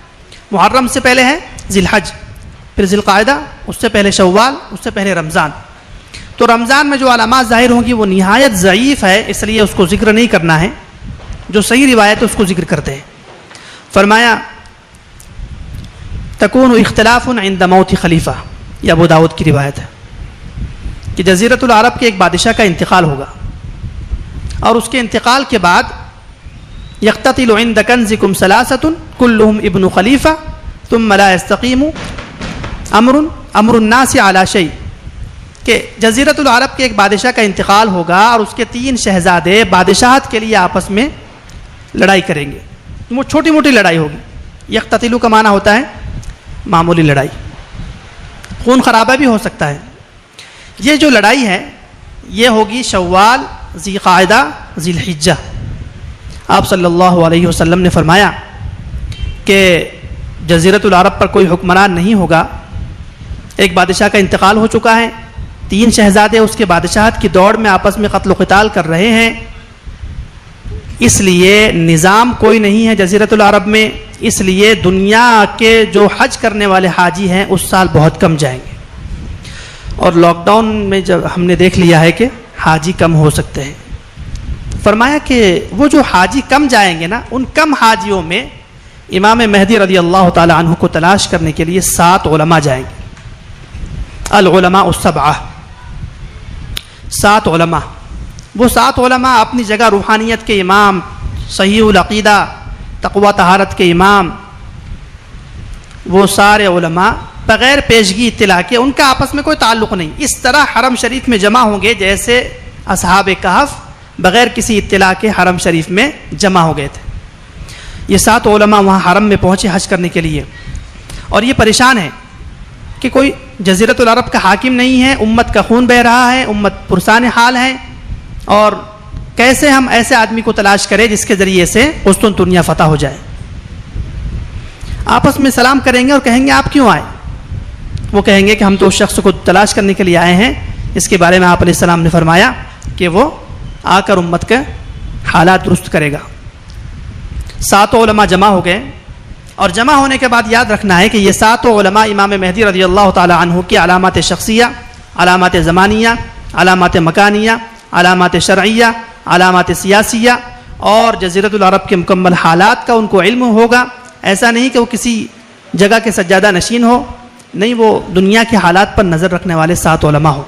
محرم سے پہلے ہے ذی الحج، پھر ذی القعدہ، اس سے پہلے شوال، اس سے پہلے رمضان. تو رمضان میں جو علامات ظاہر ہوں گی وہ نہایت ضعیف ہے، اس لیے اس کو ذکر نہیں کرنا ہے. جو صحیح روایت ہے اس کو ذکر کرتے ہیں. فرمایا تکون اختلاف عند موت خلیفہ، یہ ابو داؤد کی روایت ہے کہ جزیرۃ العرب کے ایک بادشاہ کا انتقال ہوگا، اور اس کے انتقال کے بعد یقتتل عند کنزکم ثلاثۃ کلهم ابن خلیفہ ثم لا يستقیم امر الناس علی شیء، کہ جزیرۃ العرب کے ایک بادشاہ کا انتقال ہوگا اور اس کے 3 شہزادے بادشاہت کے لیے آپس میں لڑائی کریں گے. وہ چھوٹی موٹی لڑائی ہوگی. یقتتلو کا معنی ہوتا ہے معمولی لڑائی، خون خرابہ بھی ہو سکتا ہے. یہ جو لڑائی ہے یہ ہوگی شوال، ذی قعدہ، ذی الحجہ. آپ صلی اللہ علیہ وسلم نے فرمایا کہ جزیرۃ العرب پر کوئی حکمران نہیں ہوگا. ایک بادشاہ کا انتقال ہو چکا ہے، 3 شہزادے اس کے بادشاہت کی دوڑ میں آپس میں قتل و قتال کر رہے ہیں، اس لیے نظام کوئی نہیں ہے جزیرۃ العرب میں. اس لیے دنیا کے جو حج کرنے والے حاجی ہیں اس سال بہت کم جائیں گے، اور لاک ڈاؤن میں جب ہم نے دیکھ لیا ہے کہ حاجی کم ہو سکتے ہیں. فرمایا کہ وہ جو حاجی کم جائیں گے نا، ان کم حاجیوں میں امام مہدی رضی اللہ تعالی عنہ کو تلاش کرنے کے لیے 7 علماء جائیں گے. العلماء السبعہ، 7 علماء. وہ 7 علماء اپنی جگہ روحانیت کے امام، صحیح العقیدہ، تقوی طہارت کے امام. وہ سارے علماء بغیر پیشگی اطلاع کے، ان کا آپس میں کوئی تعلق نہیں، اس طرح حرم شریف میں جمع ہوں گے جیسے اصحاب کہف بغیر کسی اطلاع کے حرم شریف میں جمع ہو گئے تھے. یہ 7 علماء وہاں حرم میں پہنچے حج کرنے کے لیے، اور یہ پریشان ہے کہ کوئی جزیرۃ العرب کا حاکم نہیں ہے، امت کا خون بہہ رہا ہے، امت پرسان حال ہے، اور کیسے ہم ایسے آدمی کو تلاش کریں جس کے ذریعے سے قسطنطنیہ فتح ہو جائے. آپس میں سلام کریں گے اور کہیں گے آپ کیوں آئے؟ وہ کہیں گے کہ ہم تو اس شخص کو تلاش کرنے کے لیے آئے ہیں. اس کے بارے میں آپ علیہ السلام نے فرمایا کہ وہ آ کر امت کے حالات درست کرے گا. 7 علماء جمع ہو گئے، اور جمع ہونے کے بعد یاد رکھنا ہے کہ یہ 7 علماء امام مہدی رضی اللہ تعالی عنہ کی علامات شخصیہ، علامات زمانیہ، علامات مکانیہ، علامات شرعیہ، علامات سیاسیہ اور جزیرۃ العرب کے مکمل حالات کا ان کو علم ہوگا. ایسا نہیں کہ وہ کسی جگہ کے سجادہ نشین ہو، نہیں، وہ دنیا کے حالات پر نظر رکھنے والے 7 علماء ہو.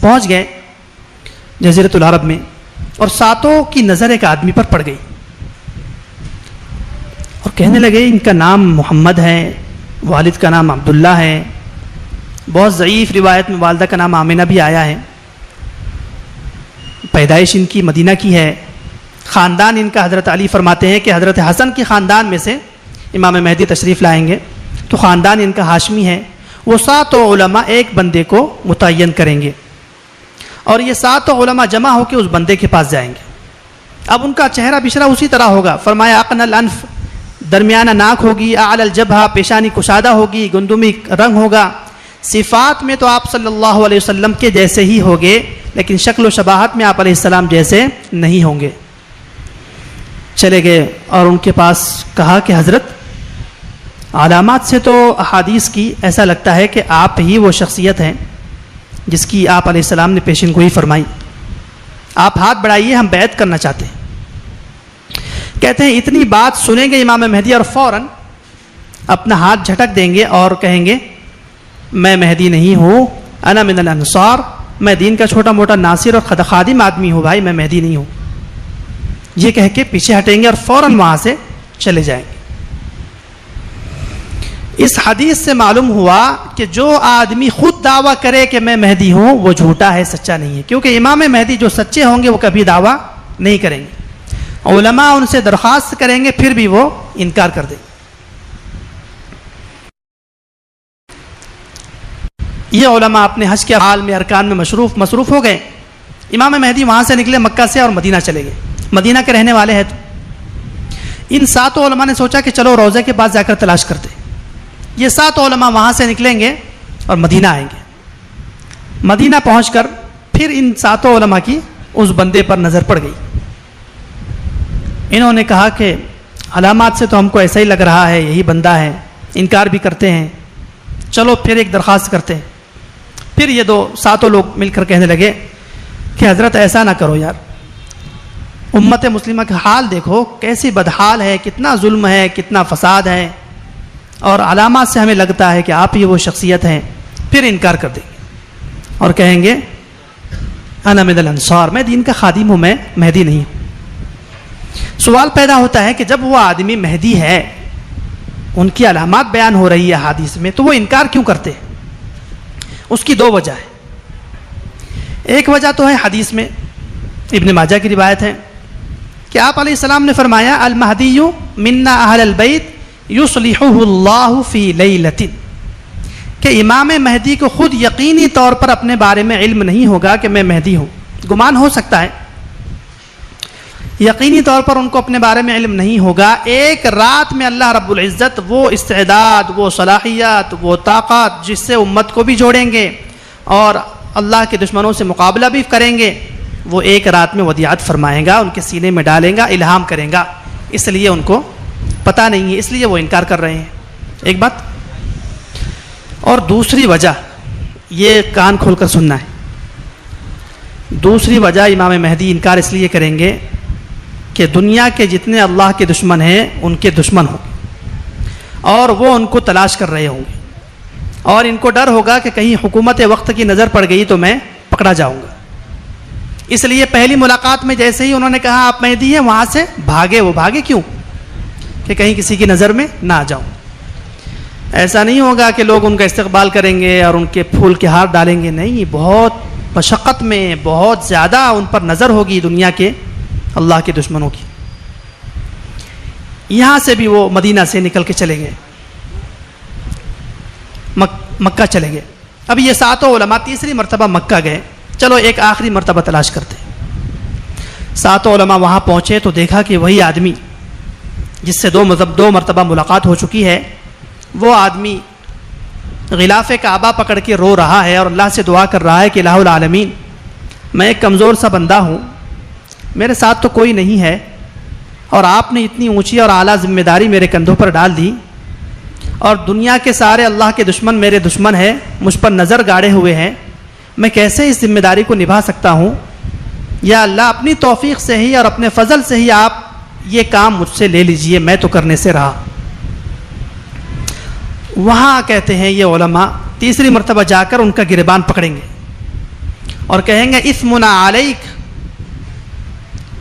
پہنچ گئے جزیرۃ العرب میں، اور 7 کی نظر ایک آدمی پر پڑ گئی، اور کہنے لگے ان کا نام محمد ہے، والد کا نام عبداللہ ہے. بہت ضعیف روایت میں والدہ کا نام آمنہ بھی آیا ہے. پیدائش ان کی مدینہ کی ہے. خاندان ان کا حضرت علی فرماتے ہیں کہ حضرت حسن کے خاندان میں سے امام مہدی تشریف لائیں گے تو خاندان ان کا ہاشمی ہے. وہ 7 علماء ایک بندے کو متعین کریں گے اور یہ 7 علماء جمع ہو کے اس بندے کے پاس جائیں گے. اب ان کا چہرہ بشرا اسی طرح ہوگا. فرمایا اقن الانف، درمیانہ ناک ہوگی، اعلی الجبہہ، پیشانی کشادہ ہوگی، گندمی رنگ ہوگا. صفات میں تو آپ صلی اللہ علیہ وسلم کے جیسے ہی ہوگے لیکن شکل و شباہت میں آپ علیہ السلام جیسے نہیں ہوں گے. چلے گئے اور ان کے پاس کہا کہ حضرت علامات سے تو احادیث کی ایسا لگتا ہے کہ آپ ہی وہ شخصیت ہیں جس کی آپ علیہ السلام نے پیشن گوئی فرمائی. آپ ہاتھ بڑھائیے، ہم بیعت کرنا چاہتے ہیں. کہتے ہیں اتنی بات سنیں گے امام مہدی اور فوراً اپنا ہاتھ جھٹک دیں گے اور کہیں گے میں مہدی نہیں ہوں، انا من الانصار، میں دین کا چھوٹا موٹا ناصر اور خادم آدمی ہوں بھائی، میں مہدی نہیں ہوں. یہ کہہ کے پیچھے ہٹیں گے اور فوراً وہاں سے چلے جائیں گے. اس حدیث سے معلوم ہوا کہ جو آدمی خود دعویٰ کرے کہ میں مہدی ہوں وہ جھوٹا ہے، سچا نہیں ہے. کیونکہ امام مہدی جو سچے ہوں گے وہ کبھی دعویٰ نہیں کریں گے. علماء ان سے درخواست کریں گے پھر بھی وہ انکار کر دیں گے. یہ علماء اپنے حج کے حال میں ارکان میں مصروف ہو گئے. امام مہدی وہاں سے نکلے مکہ سے اور مدینہ چلے گئے. مدینہ کے رہنے والے ہیں تو ان 7 علماء نے سوچا کہ چلو روضے کے پاس جا کر تلاش کرتے. یہ 7 علماء وہاں سے نکلیں گے اور مدینہ آئیں گے. مدینہ پہنچ کر پھر ان 7 علماء کی اس بندے پر نظر پڑ گئی. انہوں نے کہا کہ علامات سے تو ہم کو ایسا ہی لگ رہا ہے یہی بندہ ہے، انکار بھی کرتے ہیں، چلو پھر ایک درخواست کرتے ہیں. پھر یہ 7 لوگ مل کر کہنے لگے کہ حضرت ایسا نہ کرو یار، امت مسلمہ کا حال دیکھو کیسی بدحال ہے، کتنا ظلم ہے، کتنا فساد ہے، اور علامات سے ہمیں لگتا ہے کہ آپ ہی وہ شخصیت ہیں. پھر انکار کر دیں گے اور کہیں گے انا من الانصار، میں دین کا خادم ہوں، میں مہدی نہیں ہوں. سوال پیدا ہوتا ہے کہ جب وہ آدمی مہدی ہے، ان کی علامات بیان ہو رہی ہے حدیث میں، تو وہ انکار کیوں کرتے ہیں؟ اس کی 2 وجہ ہے. ایک وجہ تو ہے حدیث میں ابن ماجہ کی روایت ہے کہ آپ علیہ السلام نے فرمایا المہدی منا اہل البیت یصلحہ اللہ فی لیلۃ، کہ امام مہدی کو خود یقینی طور پر اپنے بارے میں علم نہیں ہوگا کہ میں مہدی ہوں. گمان ہو سکتا ہے، یقینی طور پر ان کو اپنے بارے میں علم نہیں ہوگا. ایک رات میں اللہ رب العزت وہ استعداد، وہ صلاحیت، وہ طاقت جس سے امت کو بھی جوڑیں گے اور اللہ کے دشمنوں سے مقابلہ بھی کریں گے، وہ ایک رات میں ودیعت فرمائے گا، ان کے سینے میں ڈالیں گا، الہام کریں گا. اس لیے ان کو پتہ نہیں ہے، اس لیے وہ انکار کر رہے ہیں. ایک بات. اور دوسری وجہ، یہ کان کھول کر سننا ہے، دوسری وجہ امام مہدی انکار اس لیے کریں گے کہ دنیا کے جتنے اللہ کے دشمن ہیں ان کے دشمن ہوں گے اور وہ ان کو تلاش کر رہے ہوں گے اور ان کو ڈر ہوگا کہ کہیں حکومت وقت کی نظر پڑ گئی تو میں پکڑا جاؤں گا. اس لیے پہلی ملاقات میں جیسے ہی انہوں نے کہا آپ مہدی ہیں، وہاں سے بھاگے. وہ بھاگے کیوں؟ کہ کہیں کسی کی نظر میں نہ آ جاؤں. ایسا نہیں ہوگا کہ لوگ ان کا استقبال کریں گے اور ان کے پھول کے ہار ڈالیں گے، نہیں، بہت مشقت میں بہت زیادہ ان پر نظر ہوگی دنیا کے اللہ کے دشمنوں کی. یہاں سے بھی وہ مدینہ سے نکل کے چلے گئے، مکہ چلے گئے. اب یہ 7 علماء تیسری مرتبہ مکہ گئے. چلو ایک آخری مرتبہ تلاش کرتے. 7 علماء وہاں پہنچے تو دیکھا کہ وہی آدمی جس سے 2 مرتبہ ملاقات ہو چکی ہے، وہ آدمی غلاف کعبہ پکڑ کے رو رہا ہے اور اللہ سے دعا کر رہا ہے کہ الہ العالمین، میں ایک کمزور سا بندہ ہوں، میرے ساتھ تو کوئی نہیں ہے اور آپ نے اتنی اونچی اور اعلیٰ ذمہ داری میرے کندھوں پر ڈال دی اور دنیا کے سارے اللہ کے دشمن میرے دشمن ہیں، مجھ پر نظر گاڑے ہوئے ہیں، میں کیسے اس ذمہ داری کو نبھا سکتا ہوں؟ یا اللہ اپنی توفیق سے ہی اور اپنے فضل سے ہی آپ یہ کام مجھ سے لے لیجئے، میں تو کرنے سے رہا. وہاں کہتے ہیں یہ علماء تیسری مرتبہ جا کر ان کا گریبان پکڑیں گے اور کہیں گے اثمنا علیک،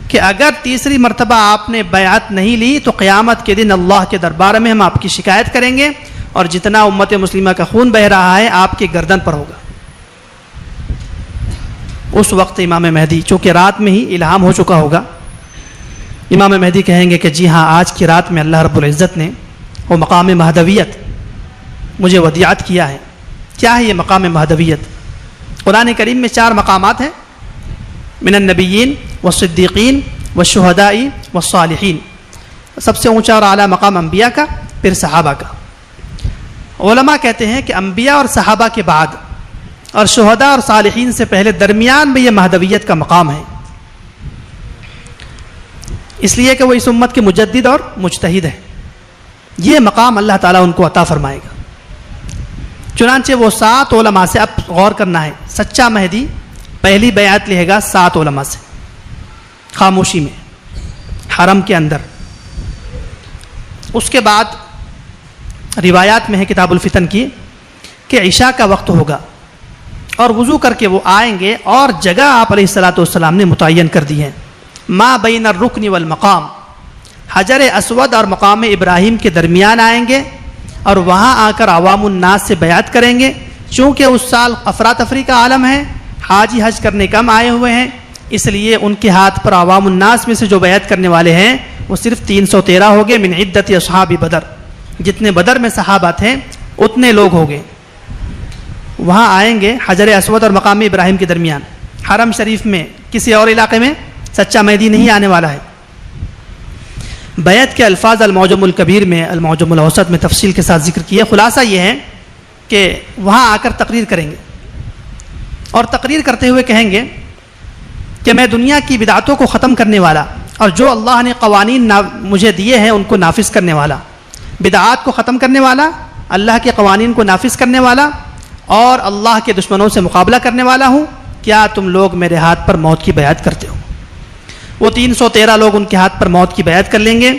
کہ اگر تیسری مرتبہ آپ نے بیعت نہیں لی تو قیامت کے دن اللہ کے دربار میں ہم آپ کی شکایت کریں گے اور جتنا امت مسلمہ کا خون بہہ رہا ہے آپ کی گردن پر ہوگا۔ اس وقت امام مہدی، چونکہ رات میں ہی الہام ہو چکا ہوگا، امام مہدی کہیں گے کہ جی ہاں، آج کی رات میں اللہ رب العزت نے وہ مقام مہدویت مجھے ودیعت کیا ہے۔ کیا ہے یہ مقام مہدویت؟ قرآن کریم میں 4 مقامات ہیں، من النبیین والصدیقین والشہداء والصالحین۔ سب سے اونچا اور اعلیٰ مقام انبیاء کا، پھر صحابہ کا۔ علماء کہتے ہیں کہ انبیاء اور صحابہ کے بعد اور شہداء اور صالحین سے پہلے درمیان میں یہ مہدویت کا مقام ہے، اس لیے کہ وہ اس امت کے مجدد اور مجتہد ہیں۔ یہ مقام اللہ تعالیٰ ان کو عطا فرمائے گا۔ چنانچہ وہ 7 علماء سے، اب غور کرنا ہے، سچا مہدی پہلی بیعت لے گا 7 علماء سے، خاموشی میں، حرم کے اندر۔ اس کے بعد روایات میں ہے کتاب الفتن کی کہ عشاء کا وقت ہوگا اور وضو کر کے وہ آئیں گے، اور جگہ آپ علیہ الصلاۃ والسلام نے متعین کر دی ہے، ما بین الرکن والمقام، حجر اسود اور مقام ابراہیم کے درمیان آئیں گے، اور وہاں آ کر عوام الناس سے بیعت کریں گے۔ چونکہ اس سال افراتفری کا عالم ہے، حاجی حج کرنے کم آئے ہوئے ہیں، اس لیے ان کے ہاتھ پر عوام الناس میں سے جو بیعت کرنے والے ہیں وہ صرف 313 ہو گئے، من عدت اصحاب بدر، جتنے بدر میں صحابہ تھے اتنے لوگ ہو گئے۔ وہاں آئیں گے حجر اسود اور مقام ابراہیم کے درمیان، حرم شریف میں، کسی اور علاقے میں سچا مہدی نہیں آنے والا ہے۔ بیعت کے الفاظ المعجم الکبیر میں، المعجم الاوسط میں تفصیل کے ساتھ ذکر کیے۔ خلاصہ یہ ہے کہ وہاں آ کر تقریر کریں گے، اور تقریر کرتے ہوئے کہیں گے کہ میں دنیا کی بدعتوں کو ختم کرنے والا، اور جو اللہ نے قوانین مجھے دیے ہیں ان کو نافذ کرنے والا، بدعات کو ختم کرنے والا، اللہ کے قوانین کو نافذ کرنے والا، اور اللہ کے دشمنوں سے مقابلہ کرنے والا ہوں۔ کیا تم لوگ میرے ہاتھ پر موت کی بیعت کرتے ہو؟ وہ 313 لوگ ان کے ہاتھ پر موت کی بیعت کر لیں گے،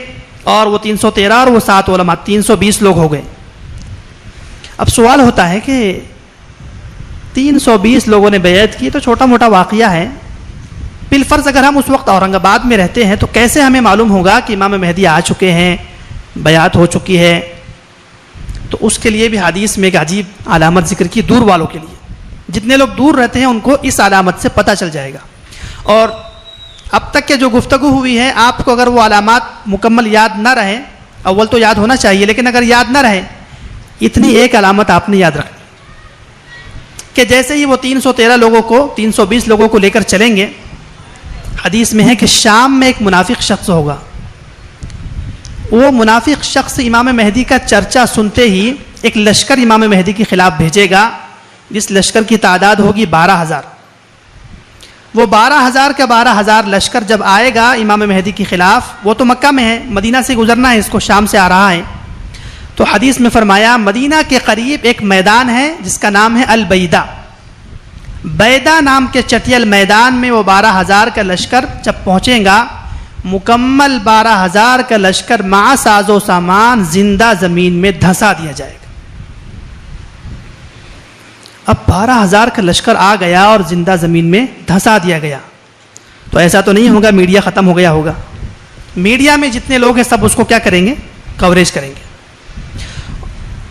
اور وہ 313 اور وہ 7 علماء 320 لوگ ہو گئے۔ اب سوال ہوتا ہے کہ 320 لوگوں نے بیعت کی تو چھوٹا موٹا واقعہ ہے، بالفرض اگر ہم اس وقت اورنگ آباد میں رہتے ہیں تو کیسے ہمیں معلوم ہوگا کہ امام مہدی آ چکے ہیں، بیعت ہو چکی ہے؟ تو اس کے لیے بھی حدیث میں ایک عجیب علامت ذکر کی، دور والوں کے لیے۔ جتنے لوگ دور رہتے ہیں ان کو اس علامت سے پتہ چل جائے گا۔ اور اب تک کے جو گفتگو ہوئی ہے، آپ کو اگر وہ علامات مکمل یاد نہ رہے، اول تو یاد ہونا چاہیے، لیکن اگر یاد نہ رہے، اتنی ایک علامت آپ نے یاد رکھنی کہ جیسے ہی وہ 313 لوگوں کو، 320 لوگوں کو لے کر چلیں گے، حدیث میں ہے کہ شام میں ایک منافق شخص ہوگا۔ وہ منافق شخص امام مہدی کا چرچا سنتے ہی ایک لشکر امام مہدی کے خلاف بھیجے گا، جس لشکر کی تعداد ہوگی 12,000۔ وہ 12,000 کا 12,000 لشکر جب آئے گا امام مہدی کے خلاف، وہ تو مکہ میں ہے، مدینہ سے گزرنا ہے، اس کو شام سے آ رہا ہے، تو حدیث میں فرمایا مدینہ کے قریب ایک میدان ہے جس کا نام ہے البیدہ۔ بیدہ نام کے چٹیل میدان میں وہ 12,000 کا لشکر جب پہنچے گا، مکمل 12,000 کا لشکر مع ساز و سامان زندہ زمین میں دھنسا دیا جائے گا۔ اب 12,000 کا لشکر آ گیا اور زندہ زمین میں دھنسا دیا گیا، تو ایسا تو نہیں ہوگا میڈیا ختم ہو گیا ہوگا۔ میڈیا میں جتنے لوگ ہیں سب اس کو کیا کریں گے؟ کوریج کریں گے،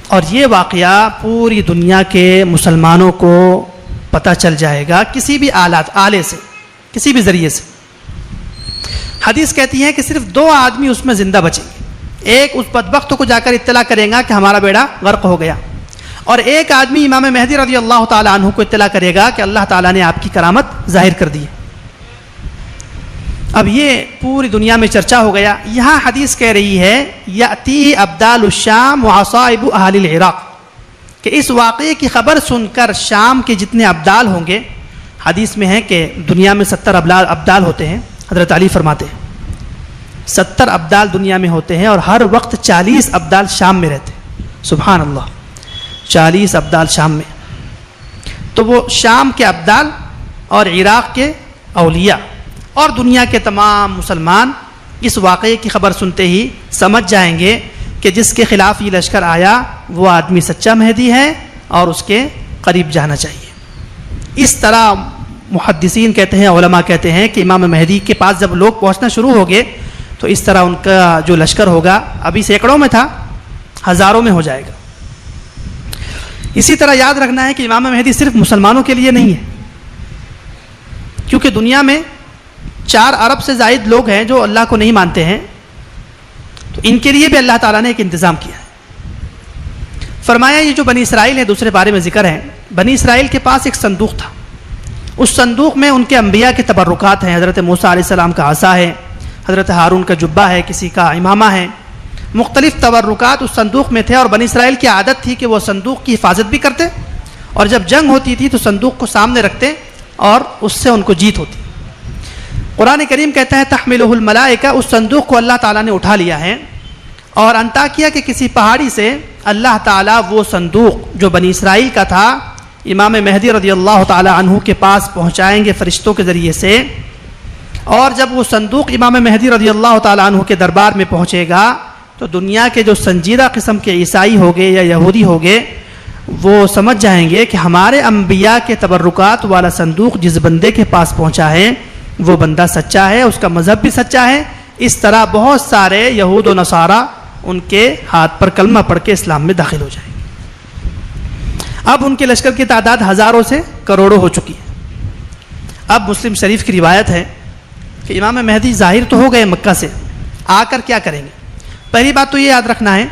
اور یہ واقعہ پوری دنیا کے مسلمانوں کو پتہ چل جائے گا، کسی بھی آلے سے، کسی بھی ذریعے سے۔ حدیث کہتی ہے کہ صرف 2 آدمی اس میں زندہ بچیں گے، ایک اس بدبخت کو جا کر اطلاع کرے گا کہ ہمارا بیڑا غرق ہو گیا، اور ایک آدمی امام مہدی رضی اللہ تعالیٰ عنہ کو اطلاع کرے گا کہ اللہ تعالیٰ نے آپ کی کرامت ظاہر کر دی۔ اب یہ پوری دنیا میں چرچا ہو گیا۔ یہاں حدیث کہہ رہی ہے یأتی ابدال الشام وعصائب اہل العراق، کہ اس واقعے کی خبر سن کر شام کے جتنے ابدال ہوں گے، حدیث میں ہے کہ دنیا میں 70 ابدال ہوتے ہیں، حضرت علی فرماتے ہیں 70 ابدال دنیا میں ہوتے ہیں، اور ہر وقت 40 ابدال شام میں رہتے ہیں۔ سبحان اللہ، 40 ابدال شام میں۔ تو وہ شام کے ابدال اور عراق کے اولیاء اور دنیا کے تمام مسلمان اس واقعے کی خبر سنتے ہی سمجھ جائیں گے کہ جس کے خلاف یہ لشکر آیا وہ آدمی سچا مہدی ہے اور اس کے قریب جانا چاہیے۔ اس طرح محدثین کہتے ہیں، علماء کہتے ہیں کہ امام مہدی کے پاس جب لوگ پہنچنا شروع ہو گئے تو اس طرح ان کا جو لشکر ہوگا، ابھی سینکڑوں میں تھا، ہزاروں میں ہو جائے گا۔ اسی طرح یاد رکھنا ہے کہ امام مہدی صرف مسلمانوں کے لیے نہیں ہے، کیونکہ دنیا میں 4 ارب سے زائد لوگ ہیں جو اللہ کو نہیں مانتے ہیں، تو ان کے لیے بھی اللہ تعالیٰ نے ایک انتظام کیا ہے۔ فرمایا یہ جو بنی اسرائیل ہے، دوسرے بارے میں ذکر ہے، بنی اسرائیل کے پاس ایک صندوق تھا، اس صندوق میں ان کے انبیاء کے تبرکات ہیں، حضرت موسیٰ علیہ السلام کا عصا ہے، حضرت ہارون کا جبہ ہے، کسی کا امامہ ہے، مختلف تبرکات اس صندوق میں تھے، اور بنی اسرائیل کی عادت تھی کہ وہ صندوق کی حفاظت بھی کرتے، اور جب جنگ ہوتی تھی تو صندوق کو سامنے رکھتے اور اس سے ان کو جیت ہوتی۔ قرآن کریم کہتا ہے تحملہ الملائکہ، اس صندوق کو اللہ تعالیٰ نے اٹھا لیا ہے، اور انطاکیہ کے کسی پہاڑی سے اللہ تعالیٰ وہ صندوق جو بنی اسرائیل کا تھا امام مہدی رضی اللہ تعالیٰ عنہ کے پاس پہنچائیں گے فرشتوں کے ذریعے سے، اور جب وہ صندوق امام مہدی رضی اللہ تعالیٰ عنہ کے دربار میں پہنچے گا تو دنیا کے جو سنجیدہ قسم کے عیسائی ہوگے یا یہودی ہوگے وہ سمجھ جائیں گے کہ ہمارے انبیاء کے تبرکات والا صندوق جس بندے کے پاس پہنچا ہے وہ بندہ سچا ہے، اس کا مذہب بھی سچا ہے۔ اس طرح بہت سارے یہود و نصارہ ان کے ہاتھ پر کلمہ پڑھ کے اسلام میں داخل ہو جائیں گے۔ اب ان کے لشکر کی تعداد ہزاروں سے کروڑوں ہو چکی ہے۔ اب مسلم شریف کی روایت ہے کہ امام مہدی ظاہر تو ہو گئے مکہ سے، آ کر کیا کریں گے؟ پہلی بات تو یہ یاد رکھنا ہے،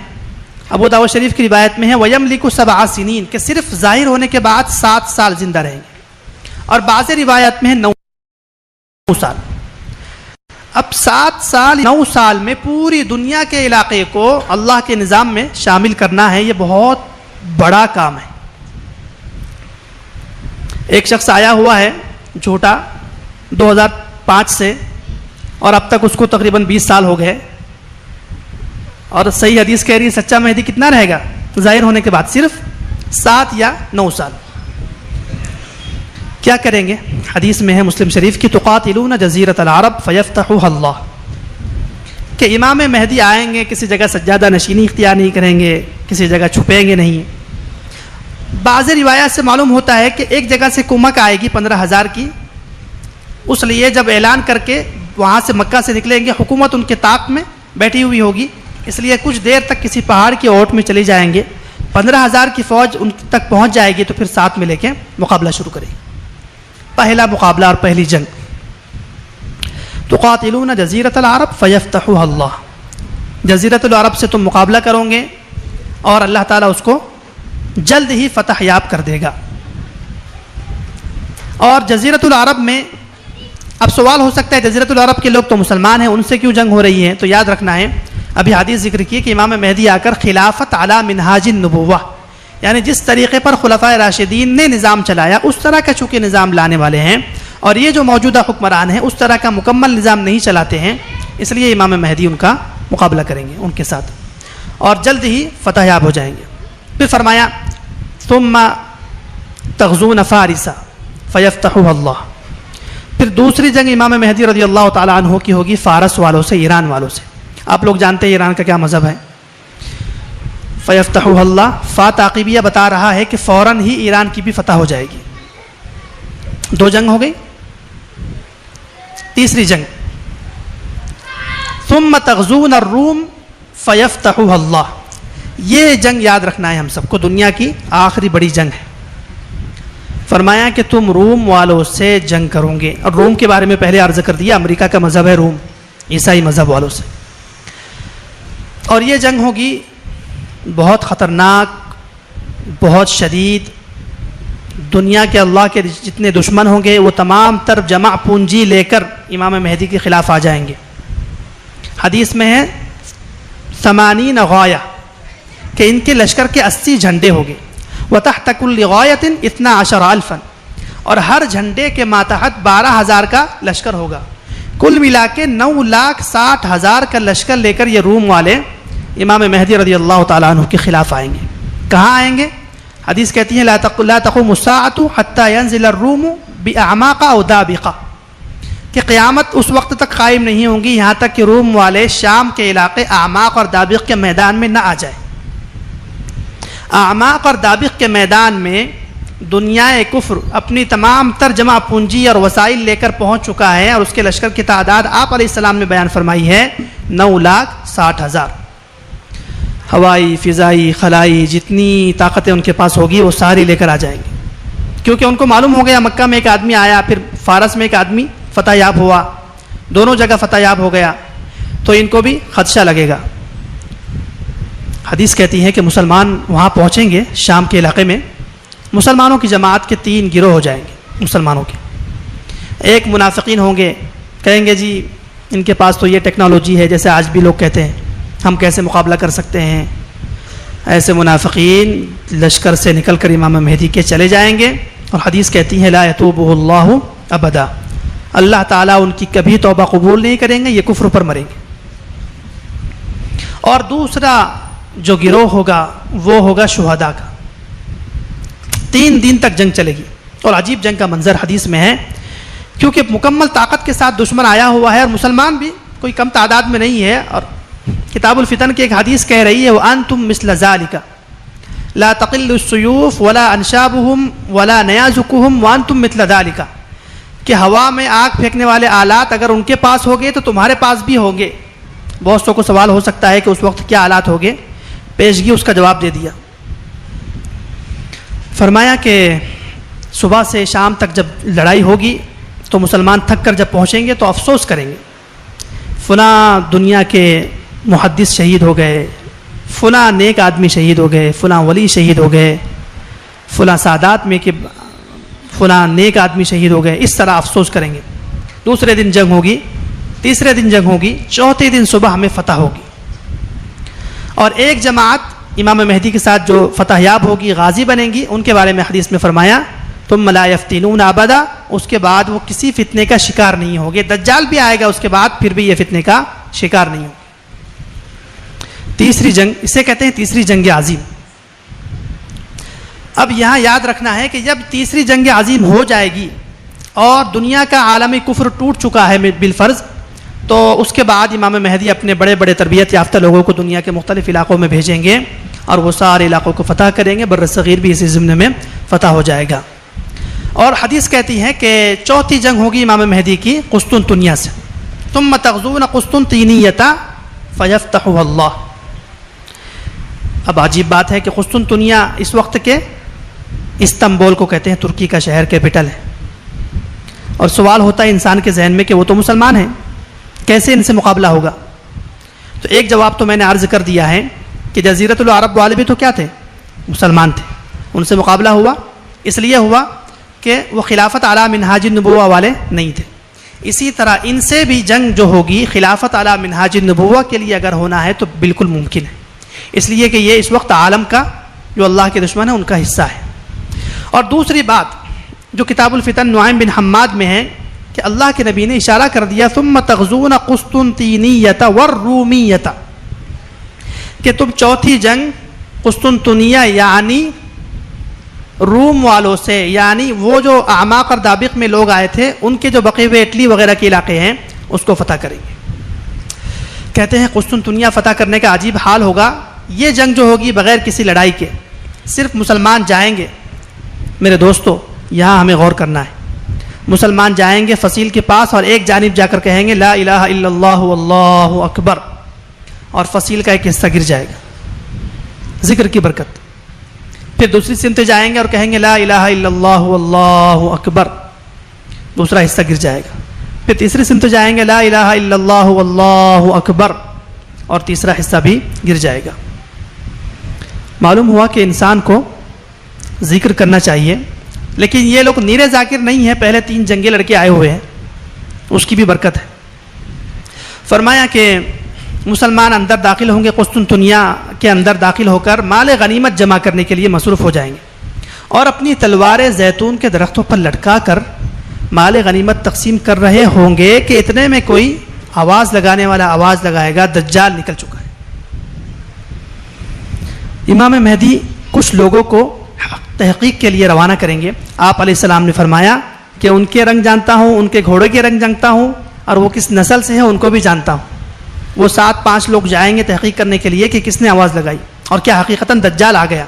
ابو داؤد شریف کی روایت میں ہے وَيَمْلِكُ 7 سنین، کہ صرف ظاہر ہونے کے بعد 7 سال زندہ رہیں گے، اور بعض روایت میں ہے 9 سال۔ اب 7 سال 9 سال میں پوری دنیا کے علاقے کو اللہ کے نظام میں شامل کرنا ہے، یہ بہت بڑا کام ہے۔ ایک شخص آیا ہوا ہے جھوٹا 2005 سے، اور اب تک اس کو تقریباً 20 سال ہو گئے، اور صحیح حدیث کہہ رہی ہے سچا مہدی کتنا رہے گا ظاہر ہونے کے بعد؟ صرف 7 یا 9 سال۔ کیا کریں گے؟ حدیث میں ہے مسلم شریف کی تقاتلون جزیرۃ العرب فیفتحها اللہ، کہ امام مہدی آئیں گے، کسی جگہ سجادہ نشینی اختیار نہیں کریں گے، کسی جگہ چھپیں گے نہیں۔ بعض روایات سے معلوم ہوتا ہے کہ ایک جگہ سے کمک آئے گی 15,000 کی، اس لیے جب اعلان کر کے وہاں سے مکہ سے نکلیں گے، حکومت ان کے طاق میں بیٹھی ہوئی ہوگی، اس لیے کچھ دیر تک کسی پہاڑ کی اوٹ میں چلے جائیں گے، 15,000 کی فوج ان تک پہنچ جائے گی تو پھر ساتھ میں لے کے مقابلہ شروع کریں گے۔ پہلا مقابلہ اور پہلی جنگ، تقاتلون جزیرۃ العرب فیفتحها اللہ، جزیرۃ العرب سے تم مقابلہ کرو گے اور اللہ تعالیٰ اس کو جلد ہی فتح یاب کر دے گا۔ اور جزیرۃ العرب میں اب سوال ہو سکتا ہے جزیرۃ العرب کے لوگ تو مسلمان ہیں، ان سے کیوں جنگ ہو رہی ہے؟ تو یاد رکھنا ہے ابھی حدیث ذکر کی کہ امام مہدی آ کر خلافت علی منہاج النبوہ، یعنی جس طریقے پر خلفائے راشدین نے نظام چلایا اس طرح کا چونکہ نظام لانے والے ہیں، اور یہ جو موجودہ حکمران ہیں اس طرح کا مکمل نظام نہیں چلاتے ہیں، اس لیے امام مہدی ان کا مقابلہ کریں گے ان کے ساتھ اور جلد ہی فتح یاب ہو جائیں گے۔ پھر فرمایا ثم تغزون فارس فیفتحها اللہ، پھر دوسری جنگ امام مہدی رضی اللہ تعالیٰ عنہ کی ہوگی فارس والوں سے، ایران والوں سے۔ آپ لوگ جانتے ہیں ایران کا کیا مذہب ہے۔ فیفتحها اللہ، فا تعقیبیہ بتا رہا ہے کہ فوراً ہی ایران کی بھی فتح ہو جائے گی۔ 2 جنگ ہو گئی۔ تیسری جنگ ثم تغزون الروم فیفتحها اللہ، یہ جنگ یاد رکھنا ہے ہم سب کو، دنیا کی آخری بڑی جنگ ہے۔ فرمایا کہ تم روم والوں سے جنگ کرو گے، اور روم کے بارے میں پہلے عرض کر دیا، امریکہ کا مذہب ہے روم، عیسائی مذہب والوں سے، اور یہ جنگ ہوگی بہت خطرناک، بہت شدید۔ دنیا کے اللہ کے جتنے دشمن ہوں گے وہ تمام تر جمع پونجی لے کر امام مہدی کے خلاف آ جائیں گے۔ حدیث میں ہے 80 غایہ، کہ ان کے لشکر کے 80 جھنڈے ہوں گے، وَتَحْتَ كُلِّ غَایَةٍ 12,000، اور ہر جھنڈے کے ماتحت 12,000 کا لشکر ہوگا، کل ملا کے 9,60,000 کا لشکر لے کر یہ روم والے امام مہدی رضی اللہ تعالیٰ عنہ کے خلاف آئیں گے۔ کہاں آئیں گے؟ حدیث کہتی ہے لا تقوم الساعة حتى ينزل الروم بأعماق أو دابقة، کہ قیامت اس وقت تک قائم نہیں ہوں گی یہاں تک کہ روم والے شام کے علاقے اعماق اور دابق کے میدان میں نہ آ جائے۔ اعماق اور دابق کے میدان میں دنیا کفر اپنی تمام تر جمع پونجی اور وسائل لے کر پہنچ چکا ہے، اور اس کے لشکر کی تعداد آپ علیہ السلام نے بیان فرمائی ہے 9,60,000۔ ہوائی، فضائی، خلائی جتنی طاقتیں ان کے پاس ہوگی وہ ساری لے کر آ جائیں گے، کیونکہ ان کو معلوم ہو گیا مکہ میں ایک آدمی آیا، پھر فارس میں ایک آدمی فتح یاب ہوا، دونوں جگہ فتح یاب ہو گیا، تو ان کو بھی خدشہ لگے گا۔ حدیث کہتی ہے کہ مسلمان وہاں پہنچیں گے شام کے علاقے میں، مسلمانوں کی جماعت کے 3 گروہ ہو جائیں گے مسلمانوں کے۔ ایک منافقین ہوں گے، کہیں گے جی ان کے پاس تو یہ ٹیکنالوجی ہے، جیسے آج بھی لوگ کہتے ہیں ہم کیسے مقابلہ کر سکتے ہیں۔ ایسے منافقین لشکر سے نکل کر امام مہدی کے چلے جائیں گے، اور حدیث کہتی ہے لا یتوبہ اللہ ابدا، اللہ تعالیٰ ان کی کبھی توبہ قبول نہیں کریں گے، یہ کفر پر مریں گے۔ اور دوسرا جو گروہ ہوگا وہ ہوگا شہداء کا، 3 دن تک جنگ چلے گی، اور عجیب جنگ کا منظر حدیث میں ہے، کیونکہ مکمل طاقت کے ساتھ دشمن آیا ہوا ہے، اور مسلمان بھی کوئی کم تعداد میں نہیں ہے۔ اور کتاب الفتن کی ایک حدیث کہہ رہی ہے وَأَنْتُمْ مِثْلَ ذَلِكَ لَا تَقِلُّ السُّيُوفُ وَلَا أَنْشَابُهُمْ وَلَا نَيَازُكُهُمْ وَأَنْتُمْ مِثْلَ ذَلِكَ، کہ ہوا میں آگ پھینکنے والے آلات اگر ان کے پاس ہوگے تو تمہارے پاس بھی ہوں گے۔ بہت سو کو سوال ہو سکتا ہے کہ اس وقت کیا آلات ہوگے، پیشگی اس کا جواب دے دیا۔ فرمایا کہ صبح سے شام تک جب لڑائی ہوگی تو مسلمان تھک کر جب پہنچیں گے تو افسوس کریں گے، فلاں دنیا کے محدث شہید ہو گئے، فلاں نیک آدمی شہید ہو گئے، فلاں ولی شہید ہو گئے، فلاں سادات میں کہ فلاں نیک آدمی شہید ہو گئے، اس طرح افسوس کریں گے۔ دوسرے دن جنگ ہوگی، تیسرے دن جنگ ہوگی، چوتھے دن صبح ہمیں فتح ہوگی، اور ایک جماعت امام مہدی کے ساتھ جو فتح یاب ہوگی، غازی بنیں گی، ان کے بارے میں حدیث میں فرمایا ثم لا یفتنون ابدا، اس کے بعد وہ کسی فتنے کا شکار نہیں ہوگے، دجال بھی آئے گا اس کے بعد، پھر بھی یہ فتنے کا شکار نہیں ہوگا۔ تیسری جنگ، اسے کہتے ہیں تیسری جنگ عظیم۔ اب یہاں یاد رکھنا ہے کہ جب تیسری جنگ عظیم ہو جائے گی اور دنیا کا عالمی کفر ٹوٹ چکا ہے بالفرض، تو اس کے بعد امام مہدی اپنے بڑے بڑے تربیت یافتہ لوگوں کو دنیا کے مختلف علاقوں میں بھیجیں گے، اور وہ سارے علاقوں کو فتح کریں گے، بر صغیر بھی اسی ضمن میں فتح ہو جائے گا۔ اور حدیث کہتی ہے کہ چوتھی جنگ ہوگی امام مہدی کی قسطنطنیہ سے، ثم تغزون قسطنطینیۃ فیفتحها اللہ۔ اب عجیب بات ہے کہ قسطنطنیہ اس وقت کے استنبول کو کہتے ہیں، ترکی کا شہر کیپٹل ہے، اور سوال ہوتا ہے انسان کے ذہن میں کہ وہ تو مسلمان ہیں، کیسے ان سے مقابلہ ہوگا؟ تو ایک جواب تو میں نے عرض کر دیا ہے کہ جزیرۃ العرب والے بھی تو کیا تھے؟ مسلمان تھے، ان سے مقابلہ ہوا، اس لیے ہوا کہ وہ خلافت علی منہاج النبوہ والے نہیں تھے۔ اسی طرح ان سے بھی جنگ جو ہوگی خلافت علی منہاج النبوہ کے لیے اگر ہونا ہے تو بالکل ممکن ہے، اس لیے کہ یہ اس وقت عالم کا جو اللہ کے دشمن ہے ان کا حصہ ہے۔ اور دوسری بات جو کتاب الفتن نعیم بن حماد میں ہے کہ اللہ کے نبی نے اشارہ کر دیا ثم تغزون قسطنطینیۃ والرومیۃ، کہ تم چوتھی جنگ قسطنطنیہ یعنی روم والوں سے، یعنی وہ جو اعماق اور دابق میں لوگ آئے تھے ان کے جو بقی ہوئے اٹلی وغیرہ کے علاقے ہیں اس کو فتح کریں گے۔ کہتے ہیں قسطنطنیہ فتح کرنے کا عجیب حال ہوگا، یہ جنگ جو ہوگی بغیر کسی لڑائی کے، صرف مسلمان جائیں گے۔ میرے دوستو یہاں ہمیں غور کرنا ہے، مسلمان جائیں گے فصیل کے پاس اور ایک جانب جا کر کہیں گے لا الہ الا اللہ واللہ اکبر، اور فصیل کا ایک حصہ گر جائے گا ذکر کی برکت۔ پھر دوسری سمت جائیں گے اور کہیں گے لا الہ الا اللہ واللہ اکبر، دوسرا حصہ گر جائے گا۔ پھر تیسری سمت جائیں گے لا الہ الا اللہ واللہ اکبر، اور تیسرا حصہ بھی گر جائے گا۔ معلوم ہوا کہ انسان کو ذکر کرنا چاہیے، لیکن یہ لوگ نیرے ذاکر نہیں ہیں، پہلے 3 جنگیں لڑکے آئے ہوئے ہیں، اس کی بھی برکت ہے۔ فرمایا کہ مسلمان اندر داخل ہوں گے، قسطنطنیہ کے اندر داخل ہو کر مال غنیمت جمع کرنے کے لیے مصروف ہو جائیں گے، اور اپنی تلواریں زیتون کے درختوں پر لٹکا کر مال غنیمت تقسیم کر رہے ہوں گے کہ اتنے میں کوئی آواز لگانے والا آواز لگائے گا دجال نکل چکا ہے۔ امام مہدی کچھ لوگوں کو تحقیق کے لیے روانہ کریں گے۔ آپ علیہ السلام نے فرمایا کہ ان کے رنگ جانتا ہوں، ان کے گھوڑے کے رنگ جانتا ہوں، اور وہ کس نسل سے ہیں ان کو بھی جانتا ہوں۔ وہ 7-5 لوگ جائیں گے تحقیق کرنے کے لیے کہ کس نے آواز لگائی اور کیا حقیقتاً دجال آ گیا۔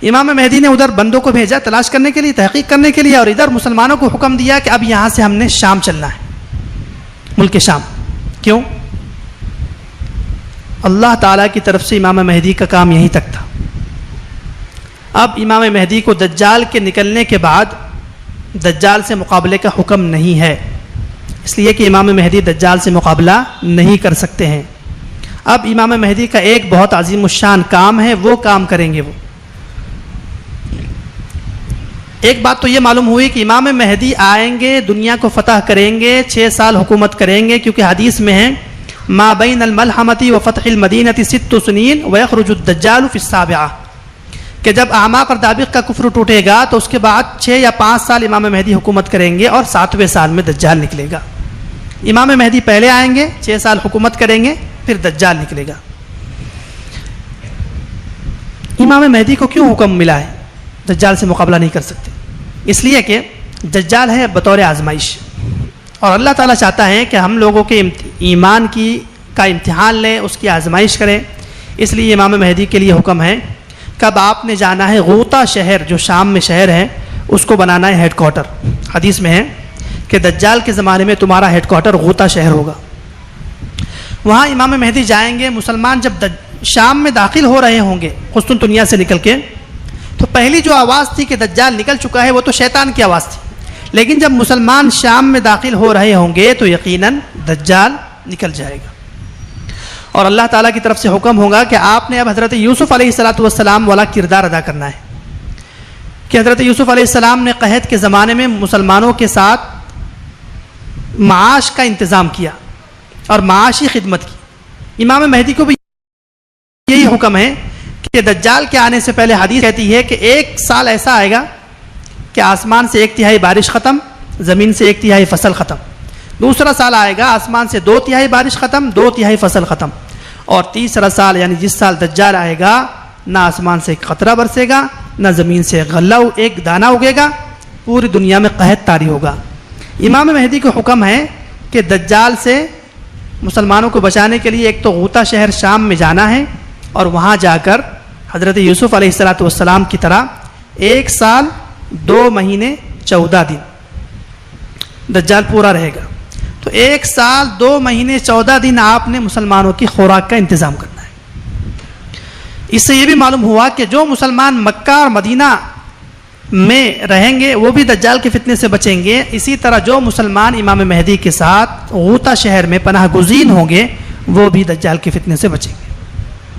امام مہدی نے ادھر بندوں کو بھیجا تلاش کرنے کے لیے، تحقیق کرنے کے لیے، اور ادھر مسلمانوں کو حکم دیا کہ اب یہاں سے ہم نے شام چلنا ہے، ملک شام۔ کیوں؟ اللہ تعالیٰ کی طرف سے امام مہدی کا کام یہیں تک تھا. اب امام مہدی کو دجال کے نکلنے کے بعد دجال سے مقابلے کا حکم نہیں ہے، اس لیے کہ امام مہدی دجال سے مقابلہ نہیں کر سکتے ہیں. اب امام مہدی کا ایک بہت عظیم الشان کام ہے، وہ کام کریں گے. وہ ایک بات تو یہ معلوم ہوئی کہ امام مہدی آئیں گے، دنیا کو فتح کریں گے، 6 سال حکومت کریں گے، کیونکہ حدیث میں ہے ما بین الملحمۃ وفتح المدینۃ 6 سنین ویخرج الدجال فی السابعہ، کہ جب اعماق اور دابق کا کفر ٹوٹے گا تو اس کے بعد 6 یا 5 سال امام مہدی حکومت کریں گے اور 7ویں سال میں دجال نکلے گا. امام مہدی پہلے آئیں گے، 6 سال حکومت کریں گے، پھر دجال نکلے گا. امام مہدی کو کیوں حکم ملا ہے دجال سے مقابلہ نہیں کر سکتے؟ اس لیے کہ دجال ہے بطور آزمائش، اور اللہ تعالیٰ چاہتا ہے کہ ہم لوگوں کے ایمان کا امتحان لیں، اس کی آزمائش کریں. اس لیے امام مہدی کے لیے حکم ہے کب آپ نے جانا ہے غوطہ شہر جو شام میں شہر ہے، اس کو بنانا ہے ہیڈ کوارٹر. حدیث میں ہے کہ دجال کے زمانے میں تمہارا ہیڈ کوارٹر غوطہ شہر ہوگا. وہاں امام مہدی جائیں گے. مسلمان جب شام میں داخل ہو رہے ہوں گے قسطنطنیہ سے نکل کے، تو پہلی جو آواز تھی کہ دجال نکل چکا ہے وہ تو شیطان کی آواز تھی، لیکن جب مسلمان شام میں داخل ہو رہے ہوں گے تو یقیناً دجال نکل جائے گا. اور اللہ تعالیٰ کی طرف سے حکم ہوگا کہ آپ نے اب حضرت یوسف علیہ السلام والا کردار ادا کرنا ہے، کہ حضرت یوسف علیہ السلام نے قحط کے زمانے میں مسلمانوں کے ساتھ معاش کا انتظام کیا اور معاشی خدمت کی. امام مہدی کو بھی یہی حکم ہے کہ دجال کے آنے سے پہلے حدیث کہتی ہے کہ 1 سال ایسا آئے گا کہ آسمان سے 1/3 بارش ختم، زمین سے 1/3 فصل ختم. دوسرا سال آئے گا آسمان سے 2/3 بارش ختم، 2/3 فصل ختم. اور تیسرا سال یعنی جس سال دجال آئے گا، نہ آسمان سے ایک قطرہ برسے گا، نہ زمین سے ایک دانہ اگے گا، پوری دنیا میں قحط طاری ہوگا. امام مہدی کو حکم ہے کہ دجال سے مسلمانوں کو بچانے کے لیے ایک تو غوطہ شہر شام میں جانا ہے، اور وہاں جا کر حضرت یوسف علیہ السلام کی طرح 1 سال 2 مہینے 14 دن دجال پورا رہے گا. تو 1 سال 2 مہینے 14 دن آپ نے مسلمانوں کی خوراک کا انتظام کرنا ہے. اس سے یہ بھی معلوم ہوا کہ جو مسلمان مکہ اور مدینہ میں رہیں گے وہ بھی دجال کے فتنے سے بچیں گے. اسی طرح جو مسلمان امام مہدی کے ساتھ غوطہ شہر میں پناہ گزین ہوں گے وہ بھی دجال کے فتنے سے بچیں گے.